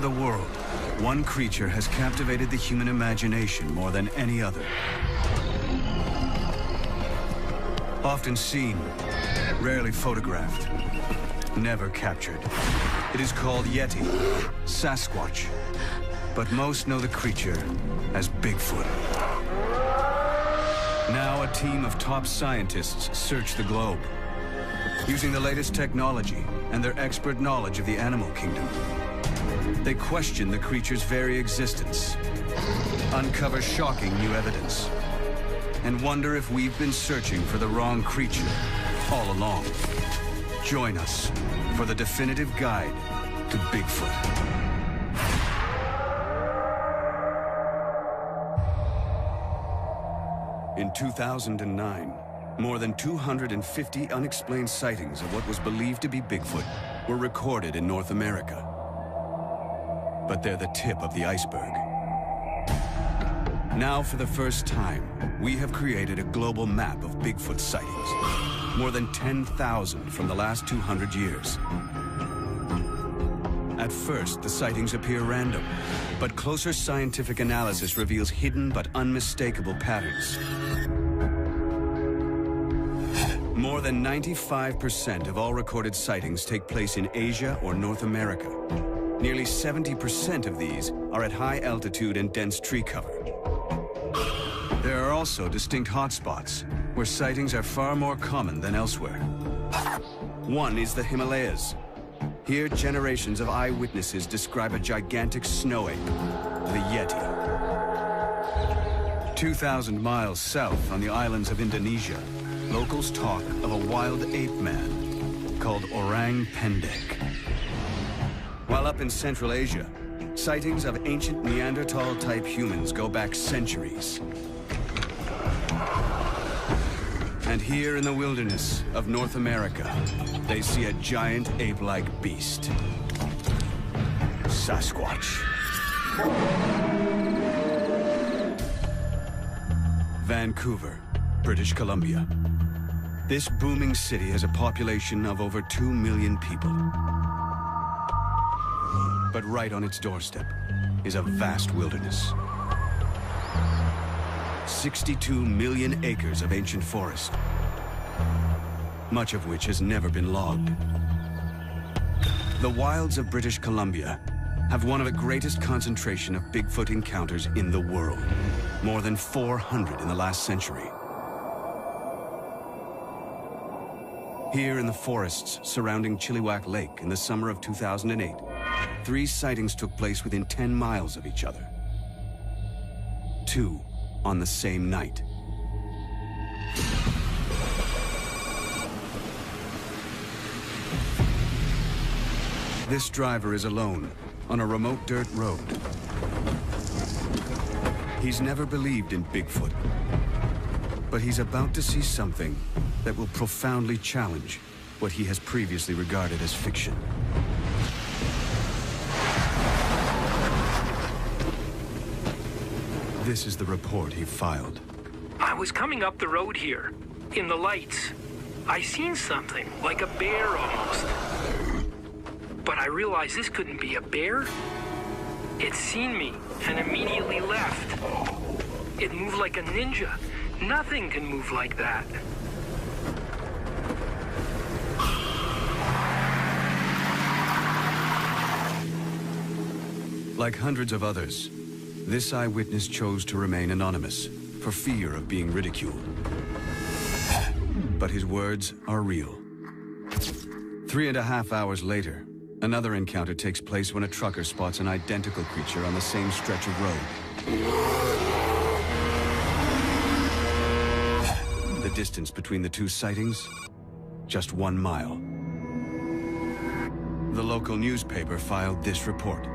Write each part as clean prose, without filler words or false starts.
the world, one creature has captivated the human imagination more than any other. Often seen, rarely photographed, never captured. It is called Yeti, Sasquatch, but most know the creature as Bigfoot. Now a team of top scientists search the globe, using the latest technology and their expert knowledge of the animal kingdom. They question the creature's very existence, uncover shocking new evidence, and wonder if we've been searching for the wrong creature all along. Join us for the definitive guide to Bigfoot. In 2009, more than 250 unexplained sightings of what was believed to be Bigfoot were recorded in North America. But they're the tip of the iceberg. Now, for the first time, we have created a global map of Bigfoot sightings. More than 10,000 from the last 200 years. At first, the sightings appear random, but closer scientific analysis reveals hidden but unmistakable patterns. More than 95% of all recorded sightings take place in Asia or North America. Nearly 70% of these are at high altitude and dense tree cover. There are also distinct hotspots, where sightings are far more common than elsewhere. One is the Himalayas. Here, generations of eyewitnesses describe a gigantic snow ape, the Yeti. 2,000 miles south on the islands of Indonesia, locals talk of a wild ape man called Orang Pendek. While up in Central Asia, sightings of ancient Neanderthal-type humans go back centuries. And here in the wilderness of North America, they see a giant ape-like beast. Sasquatch. Vancouver, British Columbia. This booming city has a population of over 2 million people. But right on its doorstep is a vast wilderness. 62 million acres of ancient forest, much of which has never been logged. The wilds of British Columbia have one of the greatest concentration of Bigfoot encounters in the world, more than 400 in the last century. Here in the forests surrounding Chilliwack Lake in the summer of 2008, 3 sightings took place within 10 miles of each other. 2 on the same night. This driver is alone on a remote dirt road. He's never believed in Bigfoot, but he's about to see something that will profoundly challenge what he has previously regarded as fiction. This is the report he filed. I was coming up the road here, in the lights. I seen something, like a bear almost. But I realized this couldn't be a bear. It seen me and immediately left. It moved like a ninja. Nothing can move like that. Like hundreds of others, this eyewitness chose to remain anonymous for fear of being ridiculed. But his words are real. 3.5 hours later, another encounter takes place when a trucker spots an identical creature on the same stretch of road. The distance between the 2 sightings? Just 1 mile. The local newspaper filed this report.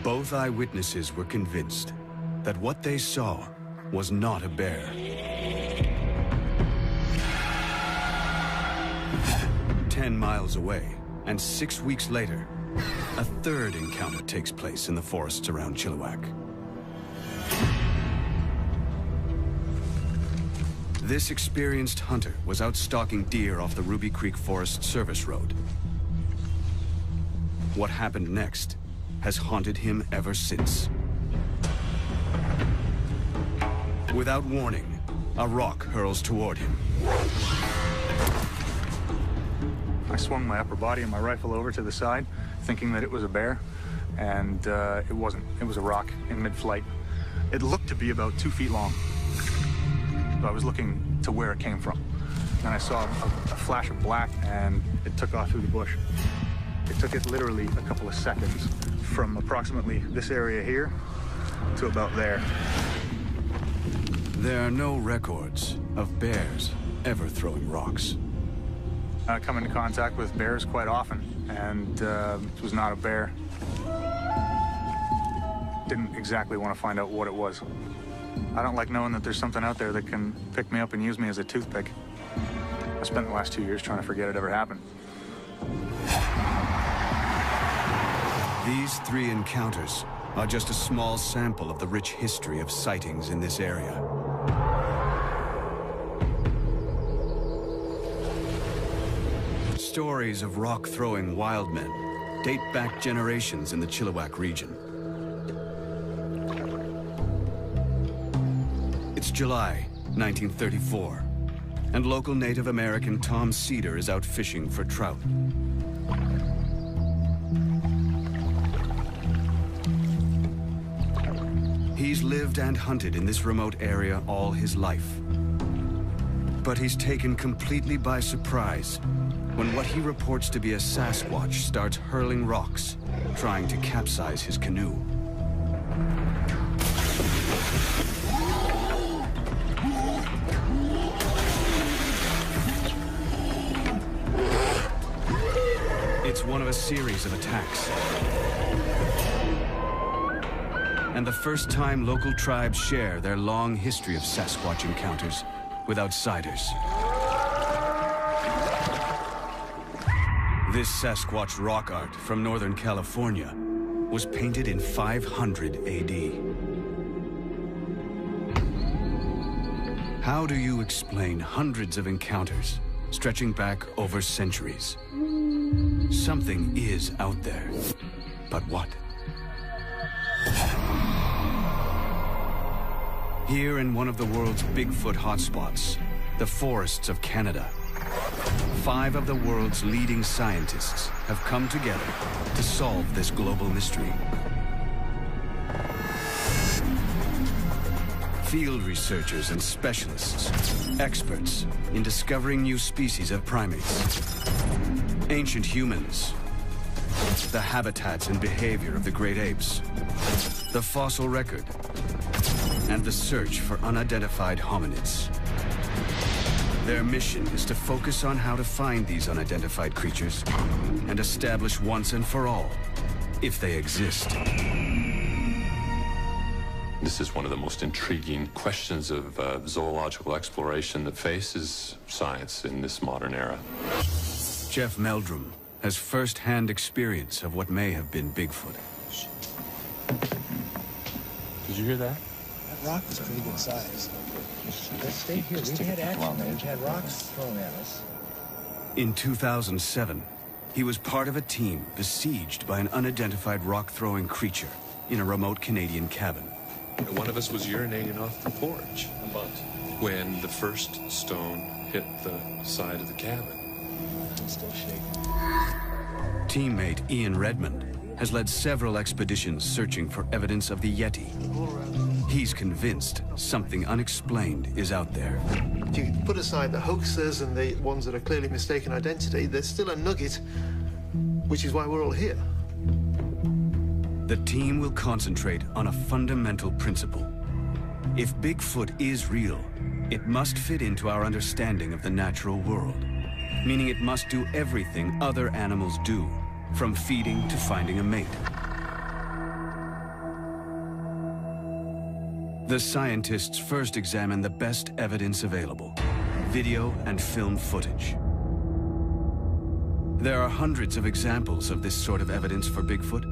Both eyewitnesses were convinced that what they saw was not a bear. 10 miles away, and 6 weeks later, a third encounter takes place in the forests around Chilliwack. This experienced hunter was out stalking deer off the Ruby Creek Forest Service Road. What happened next has haunted him ever since. Without warning, a rock hurls toward him. I swung my upper body and my rifle over to the side, thinking that it was a bear, and it wasn't. It was a rock in mid-flight. It looked to be about 2 feet long. So I was looking to where it came from. And I saw a flash of black, and it took off through the bush. It took it literally a couple of seconds from approximately this area here to about there. There are no records of bears ever throwing rocks. I come into contact with bears quite often, and it was not a bear. Didn't exactly want to find out what it was. I don't like knowing that there's something out there that can pick me up and use me as a toothpick. I spent the last 2 years trying to forget it ever happened. These 3 encounters are just a small sample of the rich history of sightings in this area. Stories of rock-throwing wild men date back generations in the Chilliwack region. It's July 1934, and local Native American Tom Cedar is out fishing for trout. He's lived and hunted in this remote area all his life. But he's taken completely by surprise when what he reports to be a Sasquatch starts hurling rocks, trying to capsize his canoe. It's one of a series of attacks. And the first time local tribes share their long history of Sasquatch encounters with outsiders. This Sasquatch rock art from Northern California was painted in 500 AD. How do you explain hundreds of encounters stretching back over centuries? Something is out there, but what? Here in one of the world's Bigfoot hotspots, the forests of Canada, 5 of the world's leading scientists have come together to solve this global mystery. Field researchers and specialists, experts in discovering new species of primates, ancient humans, the habitats and behavior of the great apes, the fossil record, and the search for unidentified hominids. Their mission is to focus on how to find these unidentified creatures and establish once and for all if they exist. This is one of the most intriguing questions of zoological exploration that faces science in this modern era. Jeff Meldrum has first-hand experience of what may have been Bigfoot. Did you hear that? That rock was pretty good size. Let's stay here. We've had action. We've had rocks thrown at us. In 2007, he was part of a team besieged by an unidentified rock-throwing creature in a remote Canadian cabin. One of us was urinating off the porch when the first stone hit the side of the cabin. I'm still shaking. Teammate Ian Redmond has led several expeditions searching for evidence of the Yeti. He's convinced something unexplained is out there. If you put aside the hoaxers and the ones that are clearly mistaken identity, there's still a nugget, which is why we're all here. The team will concentrate on a fundamental principle. If Bigfoot is real, it must fit into our understanding of the natural world, meaning it must do everything other animals do, from feeding to finding a mate. The scientists first examine the best evidence available, video and film footage. There are hundreds of examples of this sort of evidence for Bigfoot.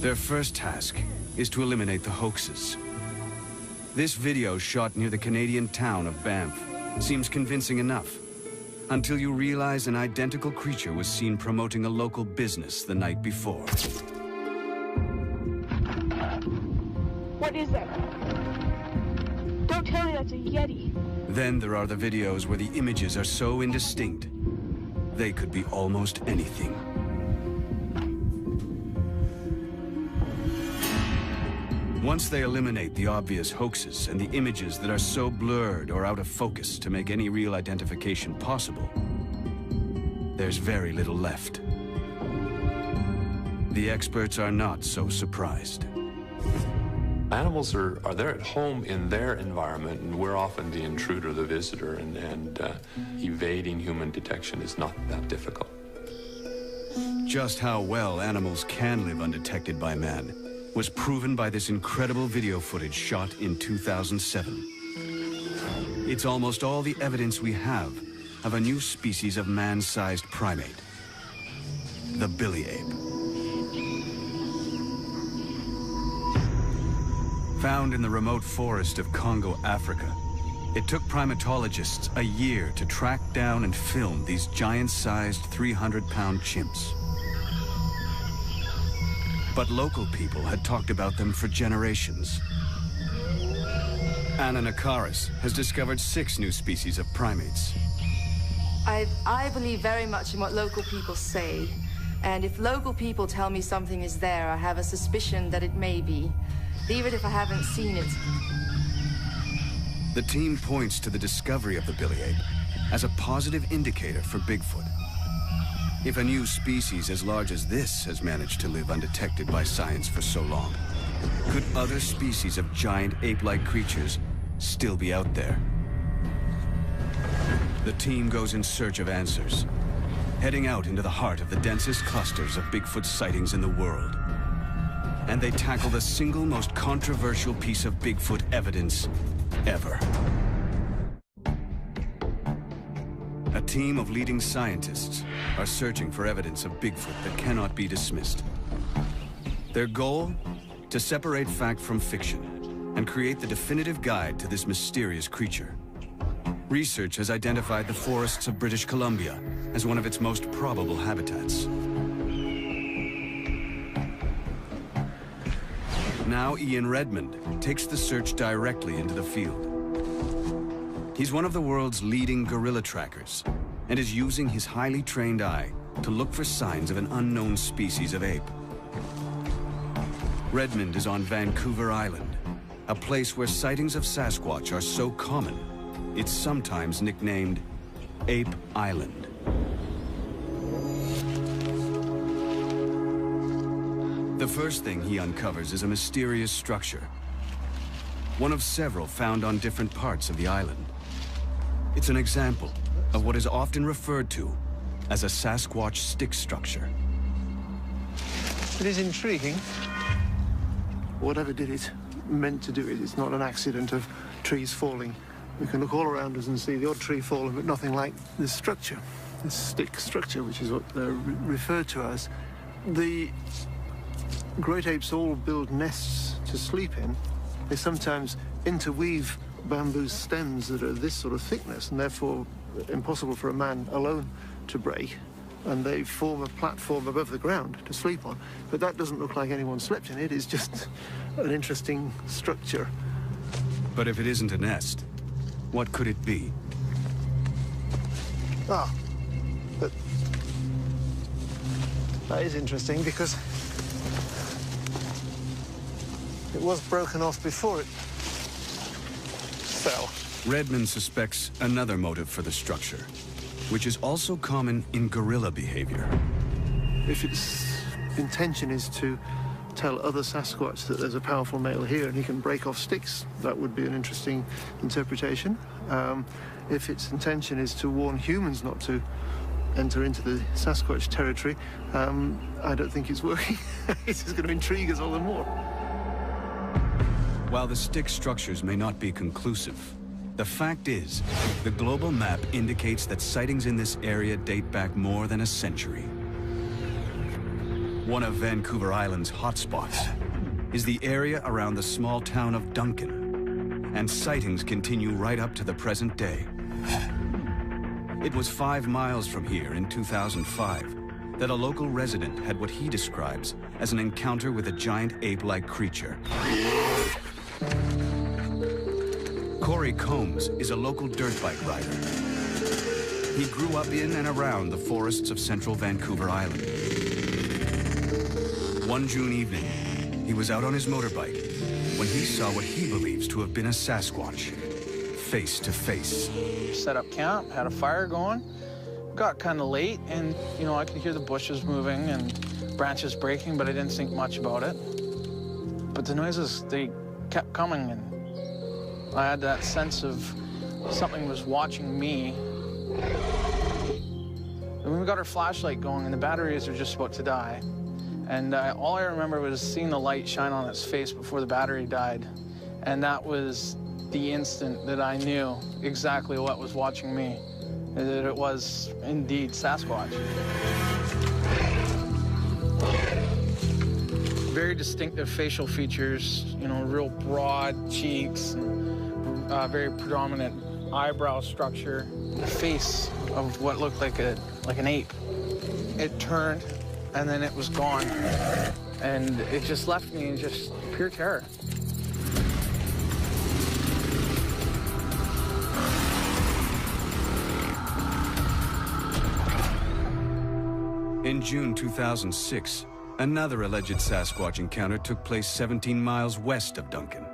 Their first task is to eliminate the hoaxes. This video shot near the Canadian town of Banff seems convincing enough, until you realize an identical creature was seen promoting a local business the night before. What is that? Don't tell me that's a Yeti. Then there are the videos where the images are so indistinct, they could be almost anything. Once they eliminate the obvious hoaxes and the images that are so blurred or out of focus to make any real identification possible, there's very little left. The experts are not so surprised. Animals are there at home in their environment, and we're often the intruder, the visitor, and evading human detection is not that difficult. Just how well animals can live undetected by man was proven by this incredible video footage shot in 2007. It's almost all the evidence we have of a new species of man-sized primate, the billy ape. Found in the remote forest of Congo, Africa, it took primatologists a year to track down and film these giant-sized 300-pound chimps. But local people had talked about them for generations. Anna Nakaris has discovered 6 new species of primates. I believe very much in what local people say. And if local people tell me something is there, I have a suspicion that it may be, even if I haven't seen it. The team points to the discovery of the billy ape as a positive indicator for Bigfoot. If a new species as large as this has managed to live undetected by science for so long, could other species of giant ape-like creatures still be out there? The team goes in search of answers, heading out into the heart of the densest clusters of Bigfoot sightings in the world. And they tackle the single most controversial piece of Bigfoot evidence ever. A team of leading scientists are searching for evidence of Bigfoot that cannot be dismissed. Their goal? To separate fact from fiction and create the definitive guide to this mysterious creature. Research has identified the forests of British Columbia as one of its most probable habitats. Now Ian Redmond takes the search directly into the field. He's one of the world's leading gorilla trackers and is using his highly trained eye to look for signs of an unknown species of ape. Redmond is on Vancouver Island, a place where sightings of Sasquatch are so common, it's sometimes nicknamed Ape Island. The first thing he uncovers is a mysterious structure, one of several found on different parts of the island. It's an example of what is often referred to as a Sasquatch stick structure. It is intriguing. Whatever did it, meant to do it. It's not an accident of trees falling. We can look all around us and see the odd tree falling, but nothing like this structure, this stick structure, which is what they're referred to as. The great apes all build nests to sleep in. They sometimes interweave bamboo stems that are this sort of thickness and therefore impossible for a man alone to break, and they form a platform above the ground to sleep on. But that doesn't look like anyone slept in it. It's just an interesting structure. But if it isn't a nest, what could it be? Ah, but that is interesting because it was broken off before it fell. Redmond suspects another motive for the structure, which is also common in gorilla behavior. If its intention is to tell other Sasquatch that there's a powerful male here and he can break off sticks, that would be an interesting interpretation. If its intention is to warn humans not to enter into the Sasquatch territory, I don't think it's working. It's just going to intrigue us all the more. While the stick structures may not be conclusive, the fact is, the global map indicates that sightings in this area date back more than a century. One of Vancouver Island's hotspots is the area around the small town of Duncan. and sightings continue right up to the present day. It was 5 miles from here in 2005 that a local resident had what he describes as an encounter with a giant ape-like creature. Corey Combs is a local dirt bike rider. He grew up in and around the forests of central Vancouver Island. One June evening, he was out on his motorbike when he saw what he believes to have been a Sasquatch, face to face. Set up camp, had a fire going. Got kind of late, and I could hear the bushes moving and branches breaking, but I didn't think much about it. But the noises, they kept coming, and I had that sense of something was watching me. And when we got our flashlight going, and the batteries were just about to die, and all I remember was seeing the light shine on its face before the battery died, and that was the instant that I knew exactly what was watching me. That it was indeed Sasquatch. Very distinctive facial features, real broad cheeks, and, very predominant eyebrow structure. The face of what looked like an ape. It turned, and then it was gone. And it just left me in just pure terror. In June 2006, another alleged Sasquatch encounter took place 17 miles west of Duncan.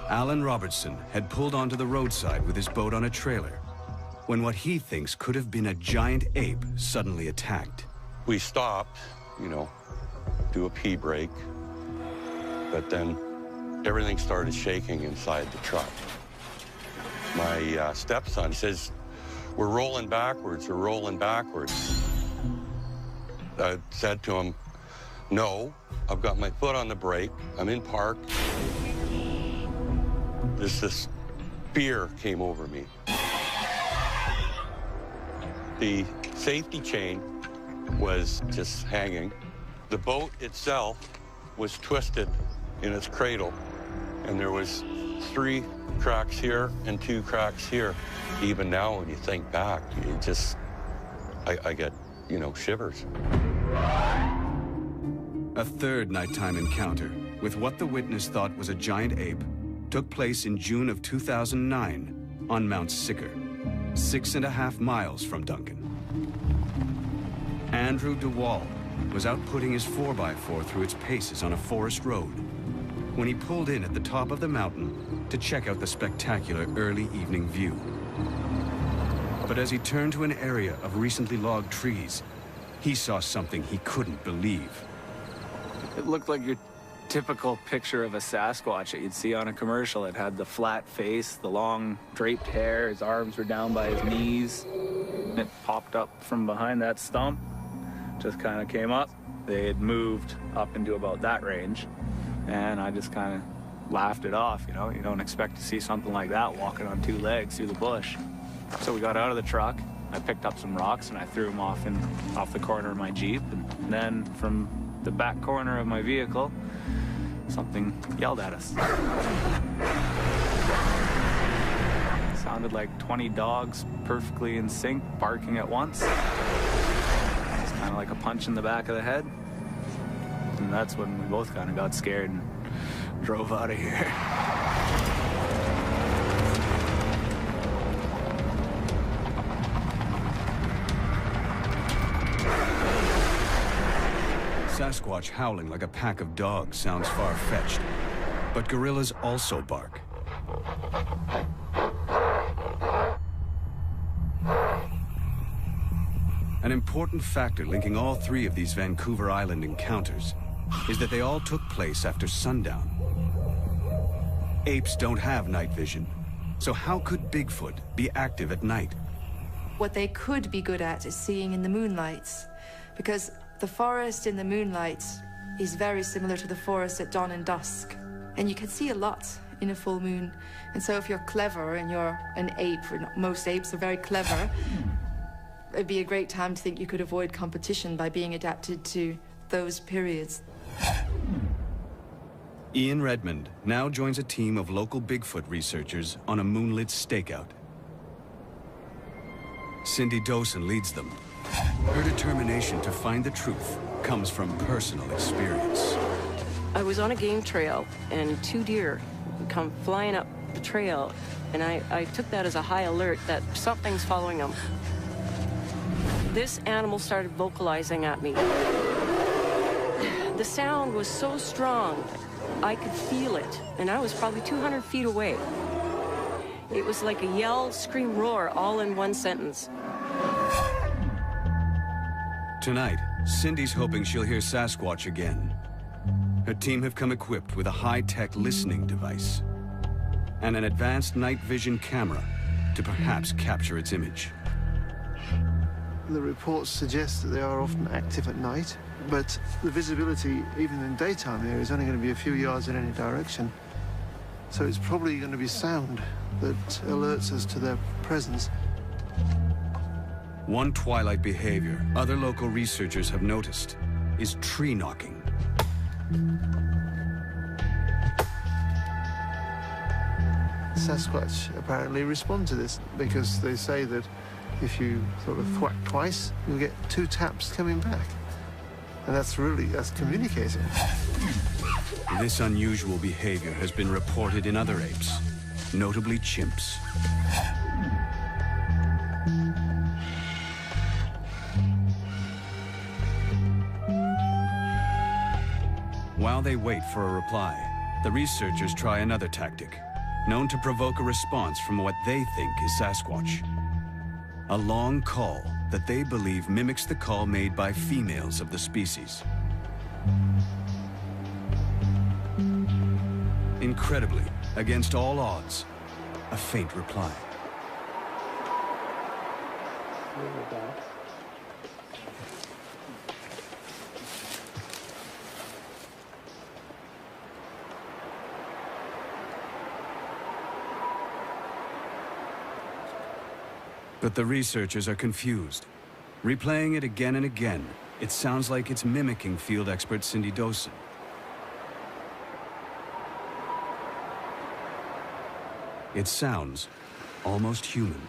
Alan Robertson had pulled onto the roadside with his boat on a trailer when what he thinks could have been a giant ape suddenly attacked. We stopped, do a pee break, but then everything started shaking inside the truck. My stepson says, "We're rolling backwards, we're rolling backwards." I said to him, "No, I've got my foot on the brake, I'm in park." This fear came over me. The safety chain was just hanging. The boat itself was twisted in its cradle, and there was 3 cracks here and 2 cracks here. Even now, when you think back, I get, shivers. A third nighttime encounter with what the witness thought was a giant ape took place in June of 2009 on Mount Sicker, 6.5 miles from Duncan. Andrew DeWall was out putting his 4x4 through its paces on a forest road when he pulled in at the top of the mountain to check out the spectacular early evening view. But as he turned to an area of recently logged trees, he saw something he couldn't believe. It looked like your typical picture of a Sasquatch that you'd see on a commercial. It had the flat face, the long draped hair, his arms were down by his knees. It popped up from behind that stump, just kind of came up. They had moved up into about that range, and I just kind of laughed it off, You don't expect to see something like that walking on 2 legs through the bush. So we got out of the truck, I picked up some rocks and I threw them off the corner of my Jeep, and then from the back corner of my vehicle, something yelled at us. It sounded like 20 dogs perfectly in sync, barking at once. It's kind of like a punch in the back of the head. And that's when we both kind of got scared and drove out of here. Sasquatch howling like a pack of dogs sounds far-fetched, but gorillas also bark. An important factor linking all 3 of these Vancouver Island encounters is that they all took place after sundown. Apes don't have night vision, so how could Bigfoot be active at night? What they could be good at is seeing in the moonlights, because the forest in the moonlight is very similar to the forest at dawn and dusk, and you can see a lot in a full moon. And so if you're clever and you're an ape, most apes are very clever, it'd be a great time to think you could avoid competition by being adapted to those periods. Ian Redmond now joins a team of local Bigfoot researchers on a moonlit stakeout. Cindy Dawson leads them. Her determination to find the truth comes from personal experience. I was on a game trail, and 2 deer come flying up the trail, and I took that as a high alert that something's following them. This animal started vocalizing at me. The sound was so strong, I could feel it, and I was probably 200 feet away. It was like a yell, scream, roar, all in one sentence. Tonight, Cindy's hoping she'll hear Sasquatch again. Her team have come equipped with a high-tech listening device and an advanced night vision camera to perhaps capture its image. The reports suggest that they are often active at night, but the visibility, even in daytime there, is only going to be a few yards in any direction. So it's probably going to be sound that alerts us to their presence. One twilight behavior other local researchers have noticed is tree knocking. Sasquatch apparently respond to this because they say that if you sort of thwack twice, you'll get 2 taps coming back. And that's communicating. This unusual behavior has been reported in other apes, notably chimps. While they wait for a reply, the researchers try another tactic, known to provoke a response from what they think is Sasquatch. A long call that they believe mimics the call made by females of the species. Incredibly, against all odds, a faint reply. But the researchers are confused. Replaying it again and again, it sounds like it's mimicking field expert Cindy Dawson. It sounds almost human.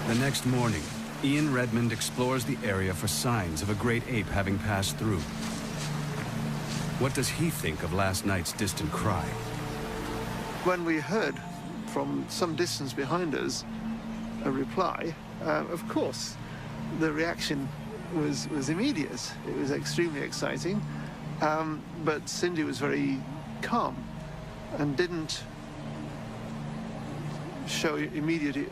The next morning, Ian Redmond explores the area for signs of a great ape having passed through. What does he think of last night's distant cry? When we heard from some distance behind us a reply, of course, the reaction was immediate. It was extremely exciting, but Cindy was very calm and didn't show immediate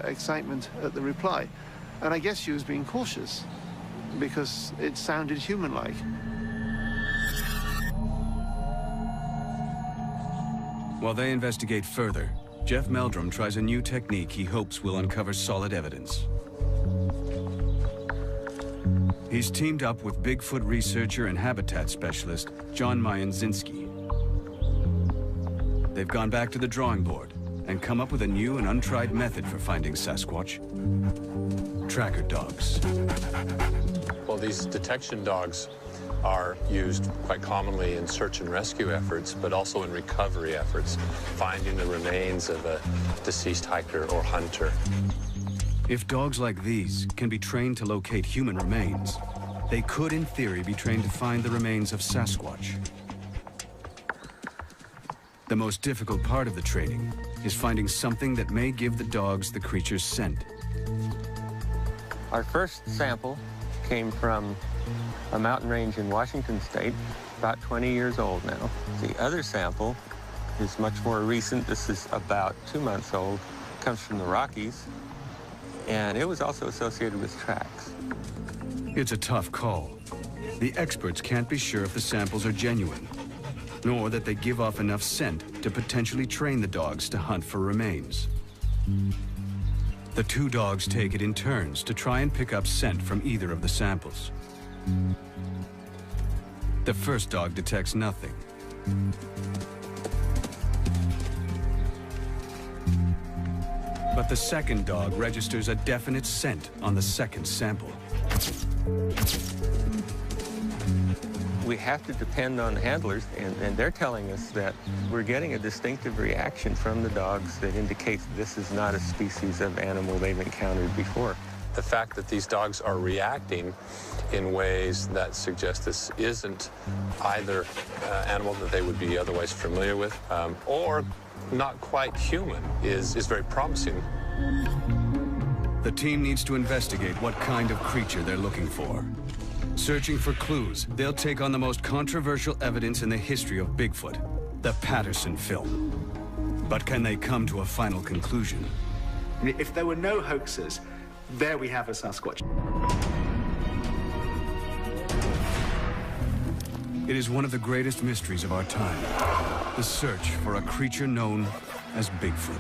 excitement at the reply. And I guess she was being cautious because it sounded human-like. While they investigate further, Jeff Meldrum tries a new technique he hopes will uncover solid evidence. He's teamed up with Bigfoot researcher and habitat specialist John Mayenzinski. They've gone back to the drawing board and come up with a new and untried method for finding Sasquatch. Tracker dogs. Well, these detection dogs are used quite commonly in search and rescue efforts, but also in recovery efforts, finding the remains of a deceased hiker or hunter. If dogs like these can be trained to locate human remains, they could, in theory, be trained to find the remains of Sasquatch. The most difficult part of the training is finding something that may give the dogs the creature's scent. Our first sample came from a mountain range in Washington State, about 20 years old now. The other sample is much more recent. This is about 2 months old. It comes from the Rockies, and it was also associated with tracks. It's a tough call. The experts can't be sure if the samples are genuine, nor that they give off enough scent to potentially train the dogs to hunt for remains. The 2 dogs take it in turns to try and pick up scent from either of the samples. The first dog detects nothing. But the second dog registers a definite scent on the second sample. We have to depend on handlers, and they're telling us that we're getting a distinctive reaction from the dogs that indicates this is not a species of animal they've encountered before. The fact that these dogs are reacting in ways that suggest this isn't either animal that they would be otherwise familiar with or not quite human is very promising. The team needs to investigate what kind of creature they're looking for. Searching for clues, they'll take on the most controversial evidence in the history of Bigfoot, the Patterson film. But can they come to a final conclusion? If there were no hoaxes, there we have a Sasquatch. It is one of the greatest mysteries of our time, the search for a creature known as Bigfoot.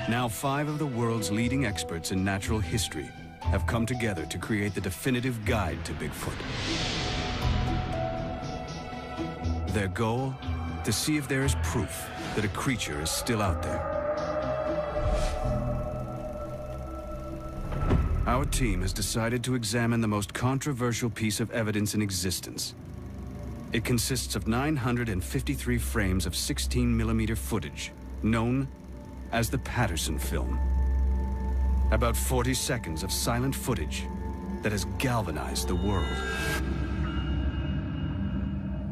Now 5 of the world's leading experts in natural history have come together to create the definitive guide to Bigfoot. Their goal? To see if there is proof that a creature is still out there. Our team has decided to examine the most controversial piece of evidence in existence. It consists of 953 frames of 16mm footage, known as the Patterson film. About 40 seconds of silent footage that has galvanized the world.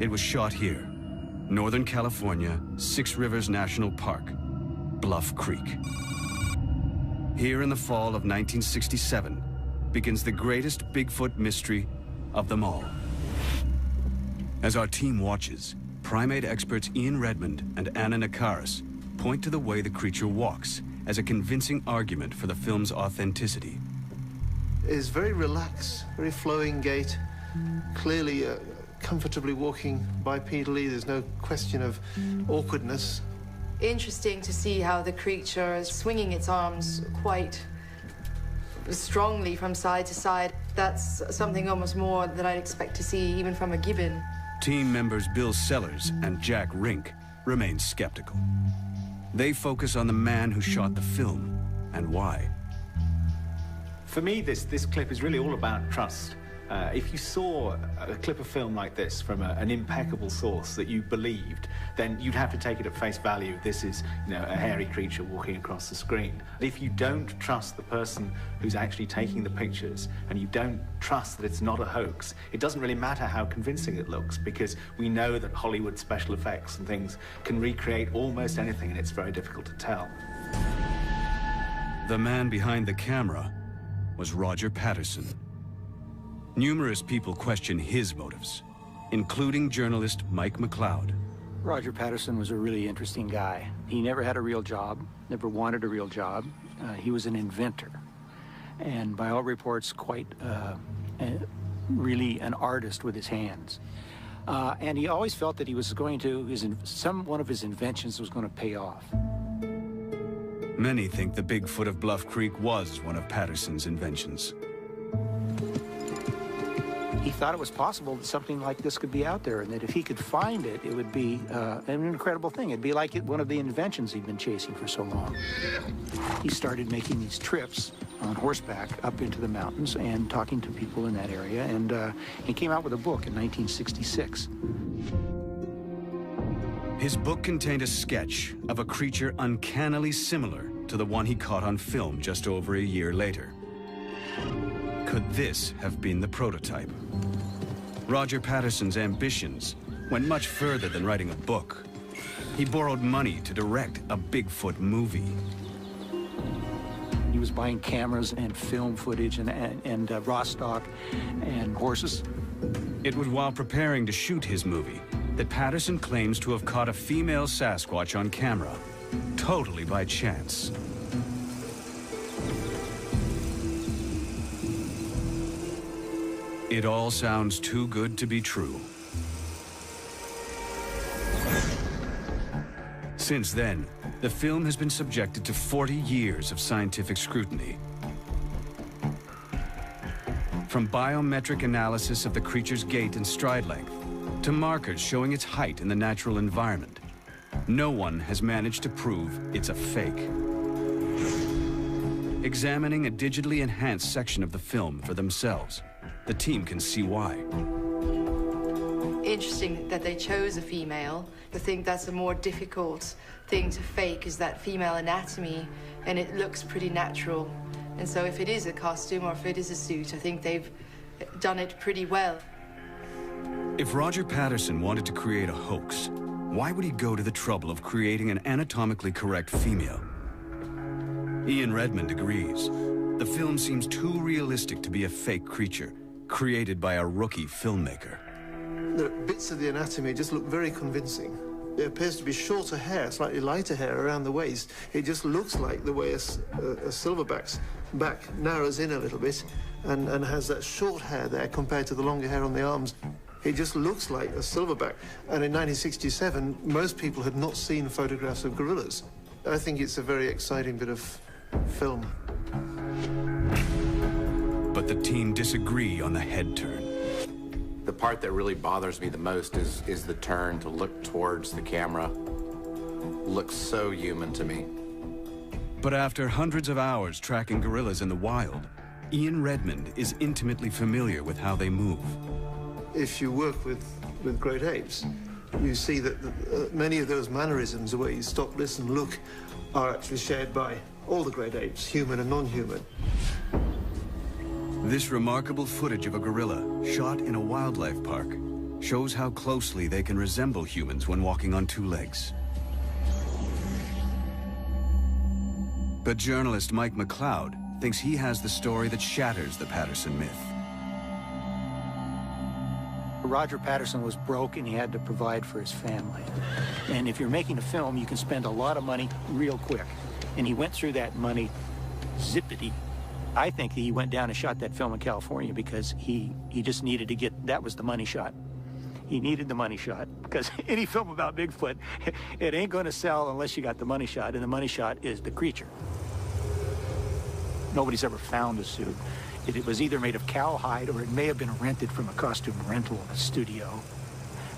It was shot here, Northern California, 6 Rivers National Park, Bluff Creek. Here in the fall of 1967 begins the greatest Bigfoot mystery of them all. As our team watches, primate experts Ian Redmond and Anna Nakaris point to the way the creature walks as a convincing argument for the film's authenticity. It is very relaxed, very flowing gait, clearly comfortably walking bipedally. There's no question of awkwardness. Interesting to see how the creature is swinging its arms quite strongly from side to side. That's something almost more than I'd expect to see even from a gibbon. Team members Bill Sellers and Jack Rink remain skeptical. They focus on the man who shot the film and why. For me, this clip is really all about trust. If you saw a clip of film like this from an impeccable source that you believed, then you'd have to take it at face value. This is, a hairy creature walking across the screen. If you don't trust the person who's actually taking the pictures, and you don't trust that it's not a hoax, it doesn't really matter how convincing it looks, because we know that Hollywood special effects and things can recreate almost anything, and it's very difficult to tell. The man behind the camera was Roger Patterson. Numerous people question his motives, including journalist Mike McLeod. Roger Patterson was a really interesting guy. He never had a real job, never wanted a real job. He was an inventor, and by all reports, quite really an artist with his hands. And he always felt that he was going to, one of his inventions was going to pay off. Many think the Bigfoot of Bluff Creek was one of Patterson's inventions. He thought it was possible that something like this could be out there, and that if he could find it, it would be an incredible thing. It'd be like one of the inventions he'd been chasing for so long. He started making these trips on horseback up into the mountains and talking to people in that area, and he came out with a book in 1966. His book contained a sketch of a creature uncannily similar to the one he caught on film just over a year later. Could this have been the prototype? Roger Patterson's ambitions went much further than writing a book. He borrowed money to direct a Bigfoot movie. He was buying cameras and film footage and raw stock and horses. It was while preparing to shoot his movie that Patterson claims to have caught a female Sasquatch on camera, totally by chance. It all sounds too good to be true. Since then, the film has been subjected to 40 years of scientific scrutiny. From biometric analysis of the creature's gait and stride length, to markers showing its height in the natural environment, no one has managed to prove it's a fake. Examining a digitally enhanced section of the film for themselves, the team can see why. Interesting that they chose a female. I think that's a more difficult thing to fake, is that female anatomy, and it looks pretty natural. And so if it is a costume or if it is a suit, I think they've done it pretty well. If Roger Patterson wanted to create a hoax, why would he go to the trouble of creating an anatomically correct female? Ian Redmond agrees. The film seems too realistic to be a fake creature, created by a rookie filmmaker. The bits of the anatomy just look very convincing. There appears to be shorter hair, slightly lighter hair around the waist. It just looks like the way a silverback's back narrows in a little bit and has that short hair there compared to the longer hair on the arms. It just looks like a silverback. And in 1967, most people had not seen photographs of gorillas. I think it's a very exciting bit of film. But the team disagree on the head turn. The part that really bothers me the most is the turn to look towards the camera. Looks so human to me. But after hundreds of hours tracking gorillas in the wild, Ian Redmond is intimately familiar with how they move. If you work with great apes, you see that many of those mannerisms, the way you stop, listen, look, are actually shared by all the great apes, human and non-human. This remarkable footage of a gorilla, shot in a wildlife park, shows how closely they can resemble humans when walking on two legs. But journalist Mike McLeod thinks he has the story that shatters the Patterson myth. Roger Patterson was broke and he had to provide for his family. And if you're making a film, you can spend a lot of money real quick. And he went through that money zippity. I think he went down and shot that film in California because he just needed to get, that was the money shot. He needed the money shot because any film about Bigfoot, it ain't going to sell unless you got the money shot, and the money shot is the creature. Nobody's ever found a suit. It was either made of cowhide or it may have been rented from a costume rental studio.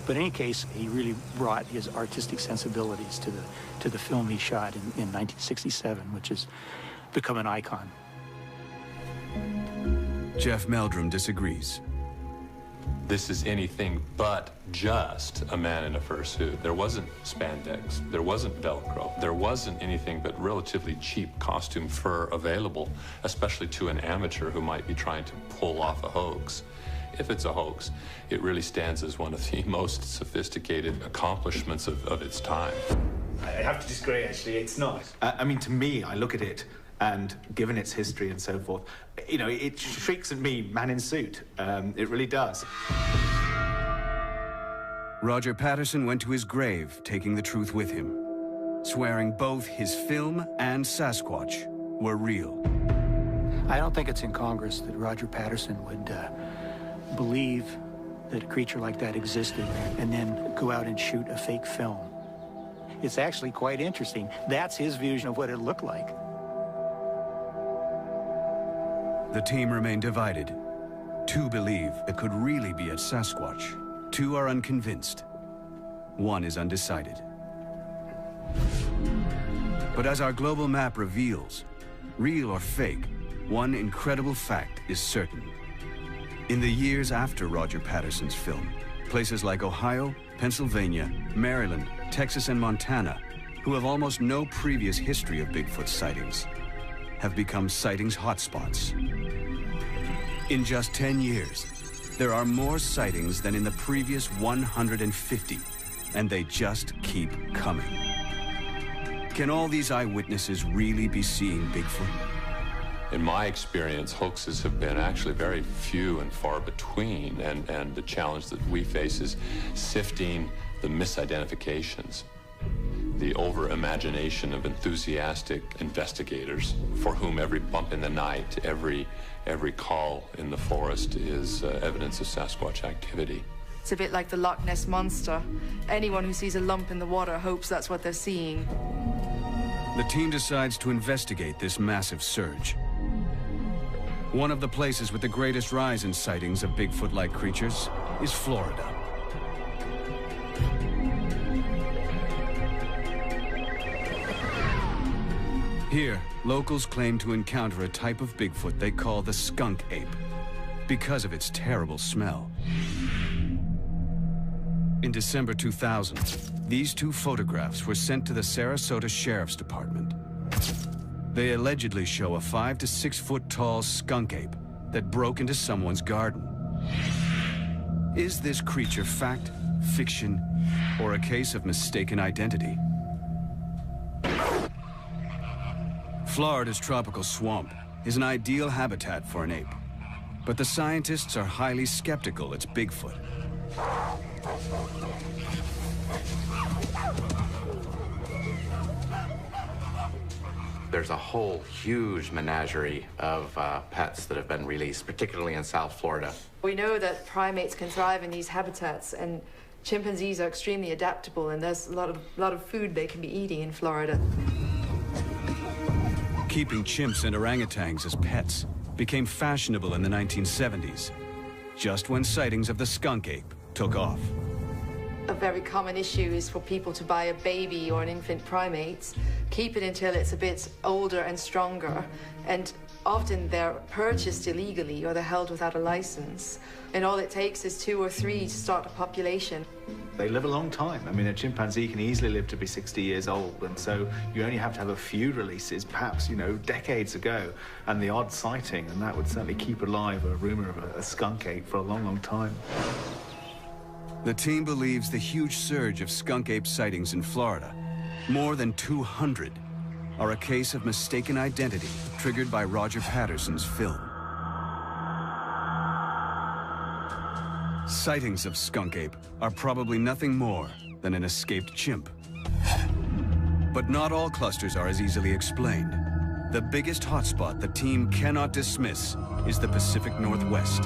But in any case, he really brought his artistic sensibilities to the film he shot in 1967, which has become an icon. Jeff Meldrum disagrees. This is anything but just a man in a fursuit. There wasn't spandex, there wasn't Velcro, there wasn't anything but relatively cheap costume fur available, especially to an amateur who might be trying to pull off a hoax. If it's a hoax, it really stands as one of the most sophisticated accomplishments of its time. I have to disagree, actually. It's not. I mean, to me, I look at it, and given its history and so forth, you know, it shrieks at me, man in suit. It really does. Roger Patterson went to his grave, taking the truth with him, swearing both his film and Sasquatch were real. I don't think it's incongruous that Roger Patterson would believe that a creature like that existed and then go out and shoot a fake film. It's actually quite interesting. That's his vision of what it looked like. The team remain divided. Two believe it could really be a Sasquatch. Two are unconvinced. One is undecided. But as our global map reveals, real or fake, one incredible fact is certain. In the years after Roger Patterson's film, places like Ohio, Pennsylvania, Maryland, Texas, and Montana, who have almost no previous history of Bigfoot sightings, have become sightings hotspots. In just 10 years, there are more sightings than in the previous 150, and they just keep coming. Can all these eyewitnesses really be seeing Bigfoot? In my experience, hoaxes have been actually very few and far between, and the challenge that we face is sifting the misidentifications, the over-imagination of enthusiastic investigators for whom every bump in the night, every call in the forest is evidence of Sasquatch activity. It's a bit like the Loch Ness Monster. Anyone who sees a lump in the water hopes that's what they're seeing. The team decides to investigate this massive surge. One of the places with the greatest rise in sightings of Bigfoot-like creatures is Florida. Here, locals claim to encounter a type of Bigfoot they call the skunk ape, because of its terrible smell. In December 2000, these two photographs were sent to the Sarasota Sheriff's Department. They allegedly show a 5 to 6 foot tall skunk ape that broke into someone's garden. Is this creature fact, fiction, or a case of mistaken identity? Florida's tropical swamp is an ideal habitat for an ape, but the scientists are highly skeptical it's Bigfoot. There's a whole huge menagerie of pets that have been released, particularly in South Florida. We know that primates can thrive in these habitats, and chimpanzees are extremely adaptable, and there's a lot of food they can be eating in Florida. Keeping chimps and orangutans as pets became fashionable in the 1970s, just when sightings of the skunk ape took off. A very common issue is for people to buy a baby or an infant primate, keep it until it's a bit older and stronger, and often they're purchased illegally or they're held without a license. And all it takes is 2 or 3 to start a population. They live a long time. I mean, a chimpanzee can easily live to be 60 years old, and so you only have to have a few releases, perhaps, you know, decades ago, and the odd sighting, and that would certainly keep alive a rumor of a skunk ape for a long, long time. The team believes the huge surge of skunk ape sightings in Florida, more than 200, are a case of mistaken identity triggered by Roger Patterson's film. Sightings of skunk ape are probably nothing more than an escaped chimp. But not all clusters are as easily explained. The biggest hotspot the team cannot dismiss is the Pacific Northwest,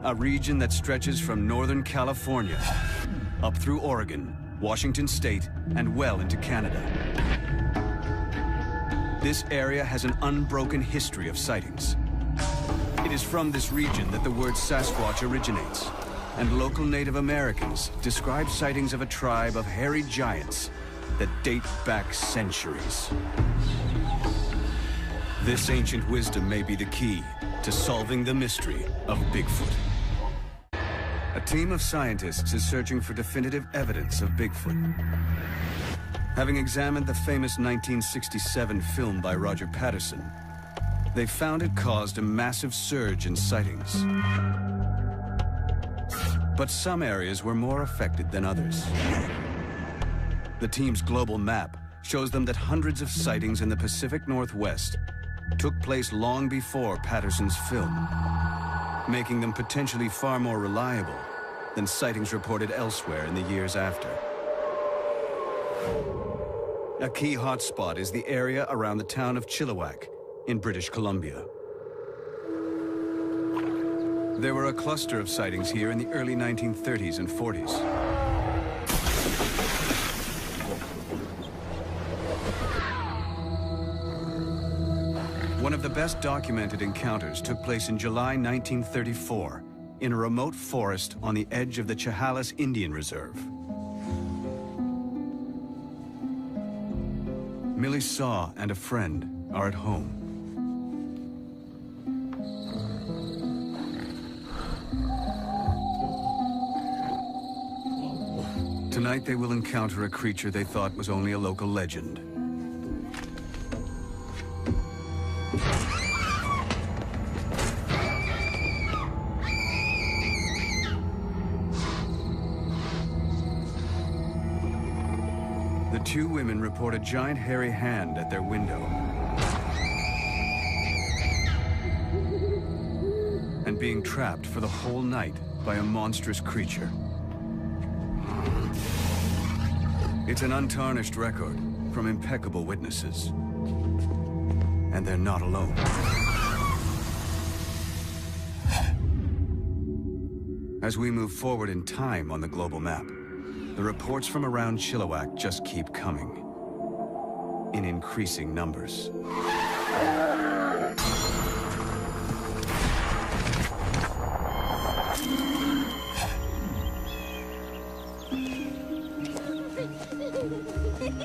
a region that stretches from Northern California up through Oregon, Washington State, and well into Canada. This area has an unbroken history of sightings. It is from this region that the word Sasquatch originates, and local Native Americans describe sightings of a tribe of hairy giants that date back centuries. This ancient wisdom may be the key to solving the mystery of Bigfoot. A team of scientists is searching for definitive evidence of Bigfoot. Having examined the famous 1967 film by Roger Patterson, they found it caused a massive surge in sightings. But some areas were more affected than others. The team's global map shows them that hundreds of sightings in the Pacific Northwest took place long before Patterson's film, making them potentially far more reliable than sightings reported elsewhere in the years after. A key hotspot is the area around the town of Chilliwack in British Columbia. There were a cluster of sightings here in the early 1930s and 40s. One of the best documented encounters took place in July 1934 in a remote forest on the edge of the Chehalis Indian Reserve. Millie Saw and a friend are at home. Tonight they will encounter a creature they thought was only a local legend. The two women report a giant hairy hand at their window and being trapped for the whole night by a monstrous creature. It's an untarnished record from impeccable witnesses. And they're not alone. As we move forward in time on the global map, the reports from around Chilliwack just keep coming, in increasing numbers.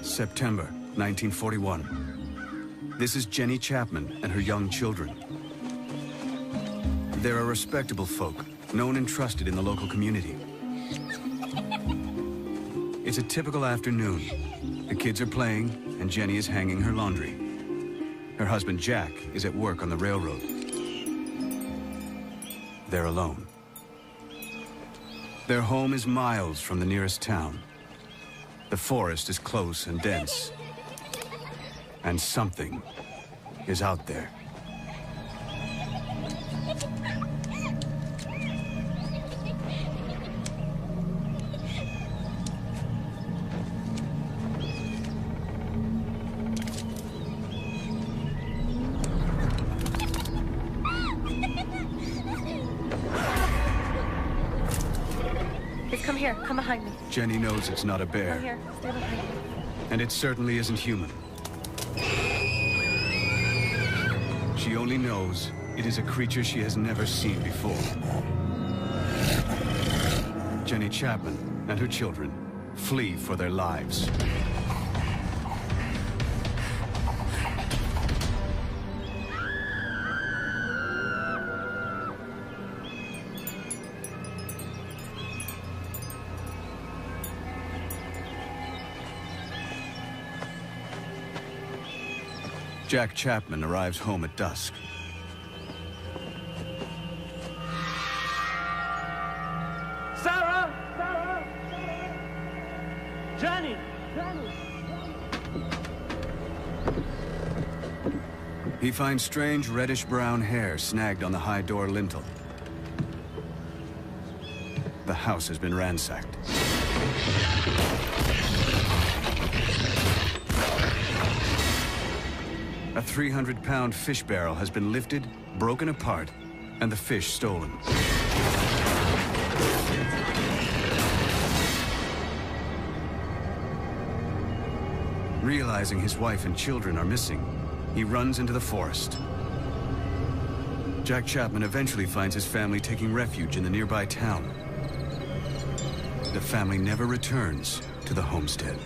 September 1941. This is Jenny Chapman and her young children. They're a respectable folk, known and trusted in the local community. It's a typical afternoon. The kids are playing, and Jenny is hanging her laundry. Her husband, Jack, is at work on the railroad. They're alone. Their home is miles from the nearest town. The forest is close and dense. And something is out there. Come here, come behind me. Jenny knows it's not a bear. Come here, stay behind me. And it certainly isn't human. She only knows it is a creature she has never seen before. Jenny Chapman and her children flee for their lives. Jack Chapman arrives home at dusk. Sarah! Sarah! Jenny! Jenny! He finds strange reddish-brown hair snagged on the high door lintel. The house has been ransacked. A 300-pound fish barrel has been lifted, broken apart, and the fish stolen. Realizing his wife and children are missing, he runs into the forest. Jack Chapman eventually finds his family taking refuge in the nearby town. The family never returns to the homestead.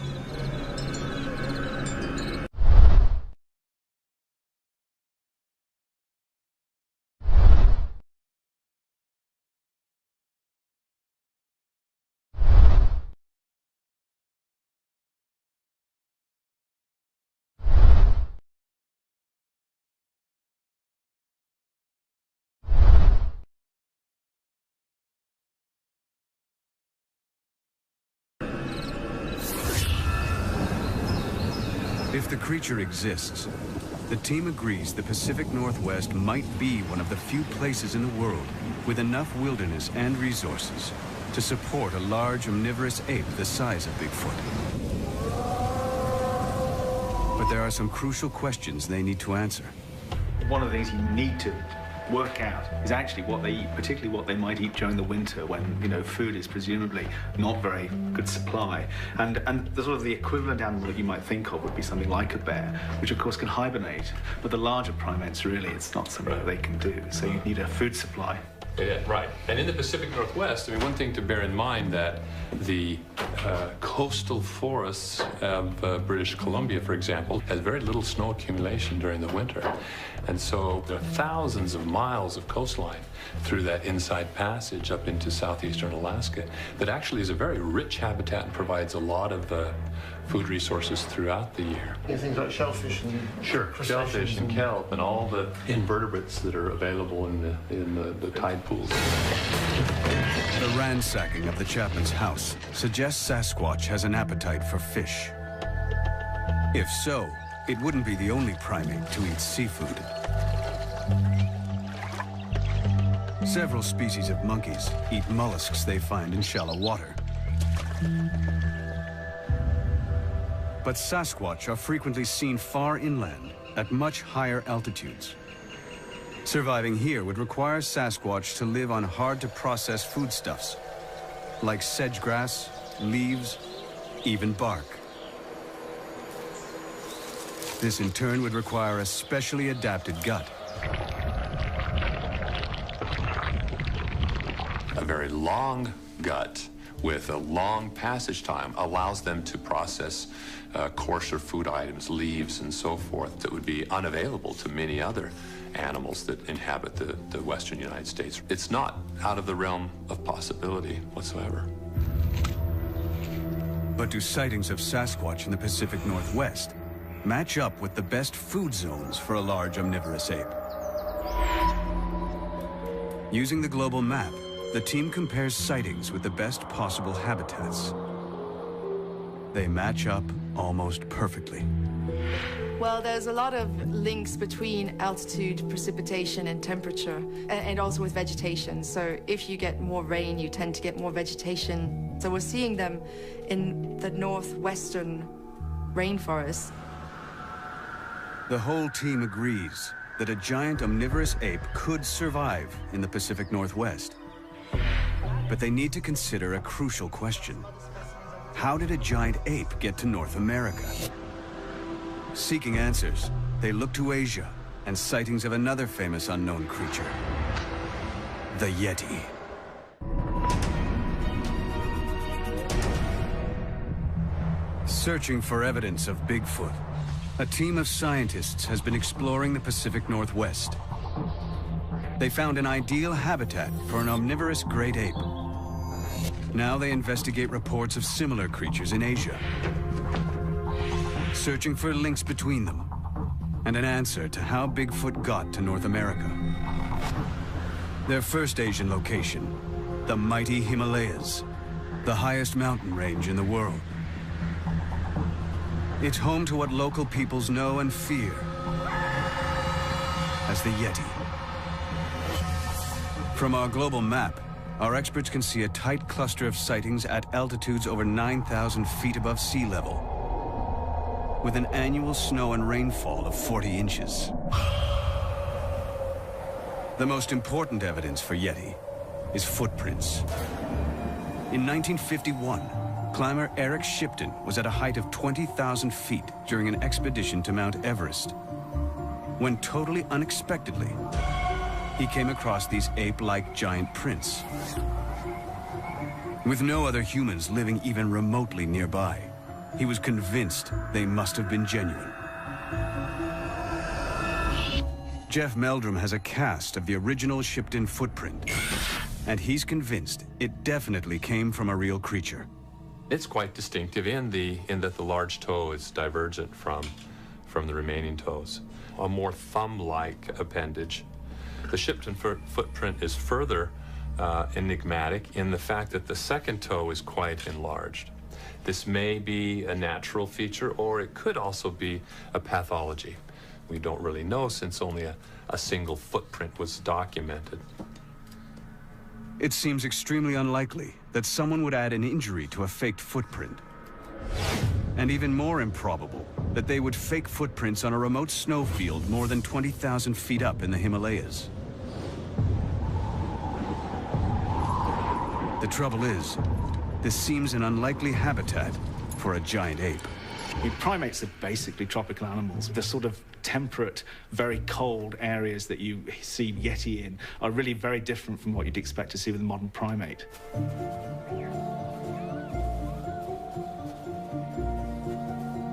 If the creature exists, the team agrees the Pacific Northwest might be one of the few places in the world with enough wilderness and resources to support a large omnivorous ape the size of Bigfoot. But there are some crucial questions they need to answer. One of the things you need to work out is actually what they eat, particularly what they might eat during the winter when, food is presumably not very good supply. And the sort of the equivalent animal that you might think of would be something like a bear, which of course can hibernate. But the larger primates, really, it's not something that they can do. So you need a food supply. Yeah, right. And in the Pacific Northwest, one thing to bear in mind that the coastal forests of British Columbia, for example, has very little snow accumulation during the winter. And so there are thousands of miles of coastline through that inside passage up into southeastern Alaska that actually is a very rich habitat and provides a lot of food resources throughout the year. Yeah, things like shellfish and Shellfish and kelp and all the invertebrates that are available in the tide pools. The ransacking of the Chapman's house suggests Sasquatch has an appetite for fish. If so, it wouldn't be the only primate to eat seafood. Several species of monkeys eat mollusks they find in shallow water. But Sasquatch are frequently seen far inland at much higher altitudes. Surviving here would require Sasquatch to live on hard-to-process foodstuffs, like sedge grass, leaves, even bark. This in turn would require a specially adapted gut. A very long gut with a long passage time allows them to process coarser food items, leaves and so forth, that would be unavailable to many other animals that inhabit the western United States. It's not out of the realm of possibility whatsoever. But do sightings of Sasquatch in the Pacific Northwest match up with the best food zones for a large omnivorous ape? Using the global map, the team compares sightings with the best possible habitats. They match up almost perfectly. Well, there's a lot of links between altitude, precipitation, and temperature, and also with vegetation. So if you get more rain, you tend to get more vegetation. So we're seeing them in the northwestern rainforest. The whole team agrees that a giant omnivorous ape could survive in the Pacific Northwest. But they need to consider a crucial question. How did a giant ape get to North America? Seeking answers, they look to Asia and sightings of another famous unknown creature, the Yeti. Searching for evidence of Bigfoot, a team of scientists has been exploring the Pacific Northwest. They found an ideal habitat for an omnivorous great ape. Now they investigate reports of similar creatures in Asia, searching for links between them and an answer to how Bigfoot got to North America. Their first Asian location, the mighty Himalayas, the highest mountain range in the world. It's home to what local peoples know and fear as the Yeti. From our global map, our experts can see a tight cluster of sightings at altitudes over 9,000 feet above sea level, with an annual snow and rainfall of 40 inches. The most important evidence for Yeti is footprints. In 1951, climber Eric Shipton was at a height of 20,000 feet during an expedition to Mount Everest, when totally unexpectedly, he came across these ape-like giant prints. With no other humans living even remotely nearby, he was convinced they must have been genuine. Jeff Meldrum has a cast of the original Shipton footprint, and he's convinced it definitely came from a real creature. It's quite distinctive in that the large toe is divergent from the remaining toes. A more thumb-like appendage. The Shipton footprint is further enigmatic in the fact that the second toe is quite enlarged. This may be a natural feature, or it could also be a pathology. We don't really know, since only a single footprint was documented. It seems extremely unlikely that someone would add an injury to a faked footprint. And even more improbable that they would fake footprints on a remote snowfield more than 20,000 feet up in the Himalayas. The trouble is, this seems an unlikely habitat for a giant ape. Primates are basically tropical animals. The sort of temperate, very cold areas that you see Yeti in are really very different from what you'd expect to see with a modern primate.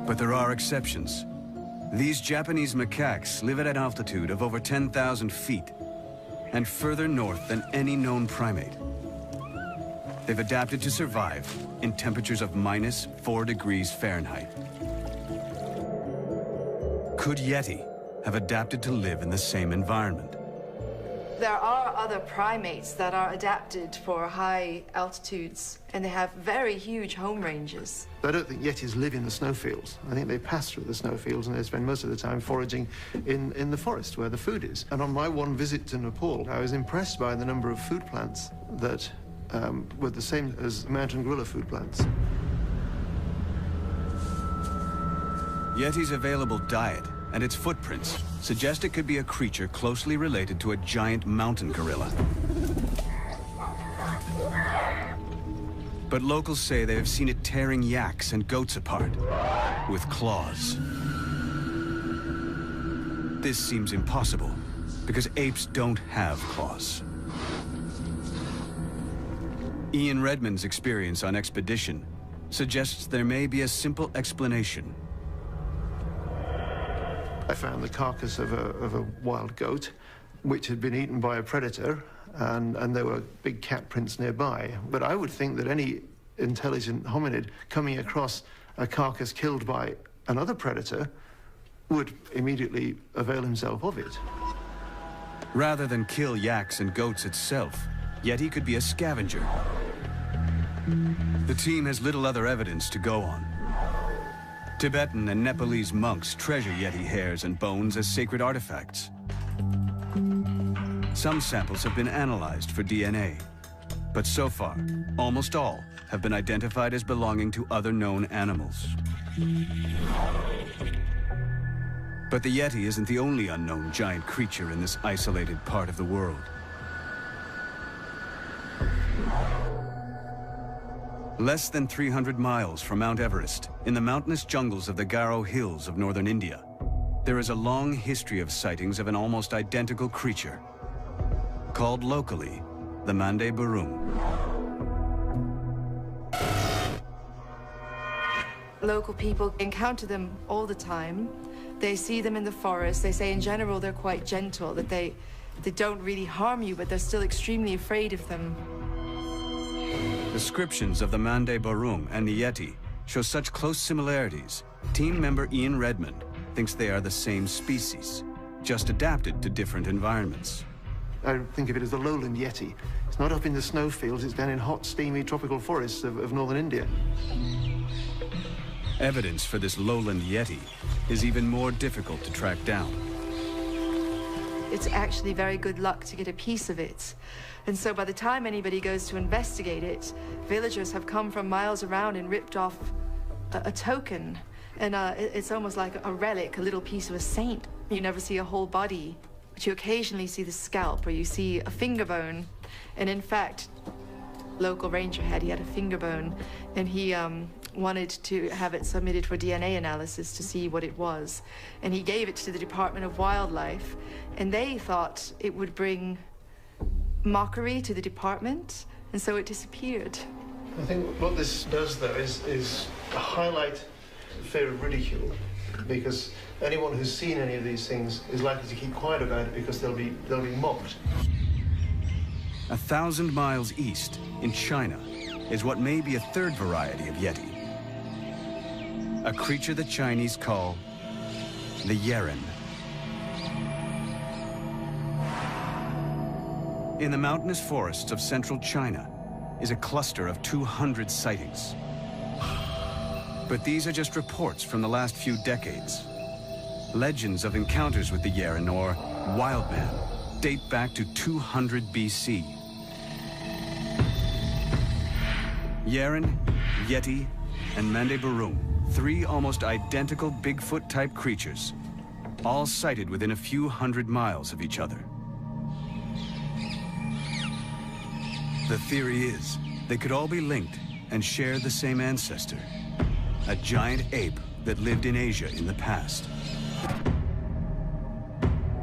But there are exceptions. These Japanese macaques live at an altitude of over 10,000 feet and further north than any known primate. They've adapted to survive in temperatures of -4 degrees Fahrenheit. Could Yeti have adapted to live in the same environment? There are other primates that are adapted for high altitudes, and they have very huge home ranges. I don't think Yetis live in the snowfields. I think they pass through the snowfields, and they spend most of the time foraging in the forest where the food is. And on my one visit to Nepal, I was impressed by the number of food plants that were the same as mountain gorilla food plants. Yeti's available diet and its footprints suggest it could be a creature closely related to a giant mountain gorilla. But locals say they have seen it tearing yaks and goats apart with claws. This seems impossible because apes don't have claws. Ian Redmond's experience on expedition suggests there may be a simple explanation. I found the carcass of a wild goat, which had been eaten by a predator, and there were big cat prints nearby. But I would think that any intelligent hominid coming across a carcass killed by another predator would immediately avail himself of it. Rather than kill yaks and goats itself, Yeti could be a scavenger. The team has little other evidence to go on. Tibetan and Nepalese monks treasure Yeti hairs and bones as sacred artifacts. Some samples have been analyzed for DNA, but so far, almost all have been identified as belonging to other known animals. But the Yeti isn't the only unknown giant creature in this isolated part of the world. Less than 300 miles from Mount Everest, in the mountainous jungles of the Garo Hills of northern India, there is a long history of sightings of an almost identical creature, called locally the Mande Barum. Local people encounter them all the time. They see them in the forest. They say in general they're quite gentle, that they don't really harm you, but they're still extremely afraid of them. Descriptions of the Mande Barum and the Yeti show such close similarities. Team member Ian Redmond thinks they are the same species, just adapted to different environments. I think of it as the lowland Yeti. It's not up in the snowfields, it's down in hot, steamy tropical forests of northern India. Evidence for this lowland Yeti is even more difficult to track down. It's actually very good luck to get a piece of it. And so by the time anybody goes to investigate it, villagers have come from miles around and ripped off a token. And it's almost like a relic, a little piece of a saint. You never see a whole body, but you occasionally see the scalp or you see a finger bone. And in fact, local ranger he had a finger bone, and he wanted to have it submitted for DNA analysis to see what it was. And he gave it to the Department of Wildlife, and they thought it would bring mockery to the department, and so it disappeared. I think what this does, though, is highlight fear of ridicule, because anyone who's seen any of these things is likely to keep quiet about it because they'll be mocked. 1,000 miles east, in China, is what may be a third variety of Yeti. A creature the Chinese call the Yeren. In the mountainous forests of central China is a cluster of 200 sightings. But these are just reports from the last few decades. Legends of encounters with the Yeren, or wild man, date back to 200 BC. Yeren, Yeti, and Mande Barum, three almost identical Bigfoot-type creatures, all sighted within a few hundred miles of each other. The theory is they could all be linked and share the same ancestor, a giant ape that lived in Asia in the past.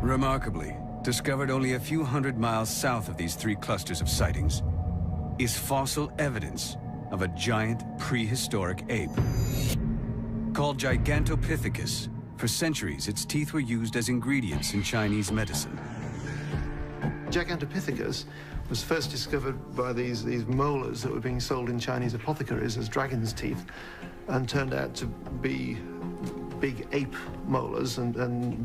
Remarkably, discovered only a few hundred miles south of these three clusters of sightings, is fossil evidence of a giant prehistoric ape. Called Gigantopithecus, for centuries its teeth were used as ingredients in Chinese medicine. Gigantopithecus was first discovered by these molars that were being sold in Chinese apothecaries as dragon's teeth, and turned out to be big ape molars, and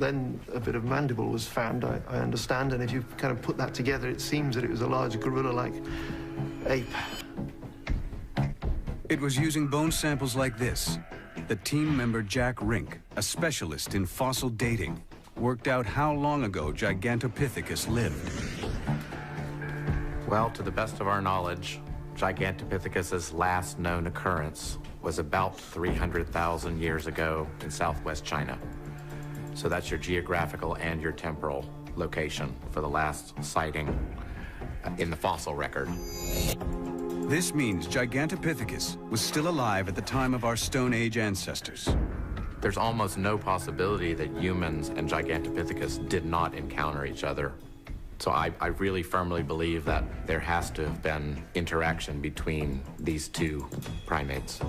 then a bit of mandible was found, I understand, and if you kind of put that together, it seems that it was a large gorilla-like ape. It was using bone samples like this that team member Jack Rink, a specialist in fossil dating, worked out how long ago Gigantopithecus lived. Well, to the best of our knowledge, Gigantopithecus's last known occurrence was about 300,000 years ago in southwest China. So that's your geographical and your temporal location for the last sighting in the fossil record. This means Gigantopithecus was still alive at the time of our Stone Age ancestors. There's almost no possibility that humans and Gigantopithecus did not encounter each other So I really firmly believe that there has to have been interaction between these two primates.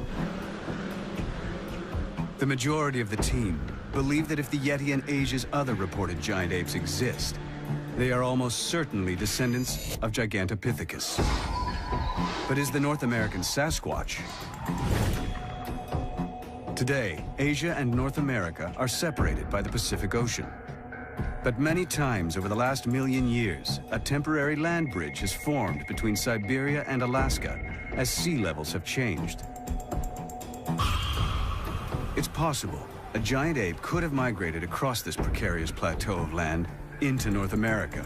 The majority of the team believe that if the Yeti and Asia's other reported giant apes exist, they are almost certainly descendants of Gigantopithecus. But is the North American Sasquatch? Today, Asia and North America are separated by the Pacific Ocean. But many times over the last million years, a temporary land bridge has formed between Siberia and Alaska as sea levels have changed. It's possible a giant ape could have migrated across this precarious plateau of land into North America.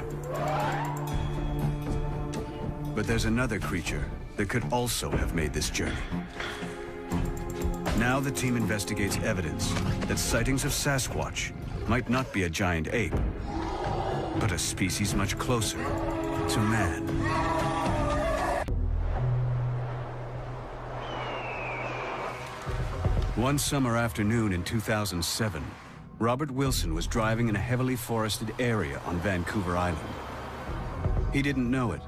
But there's another creature that could also have made this journey. Now the team investigates evidence that sightings of Sasquatch might not be a giant ape, but a species much closer to man. One summer afternoon in 2007, Robert Wilson was driving in a heavily forested area on Vancouver Island. He didn't know it,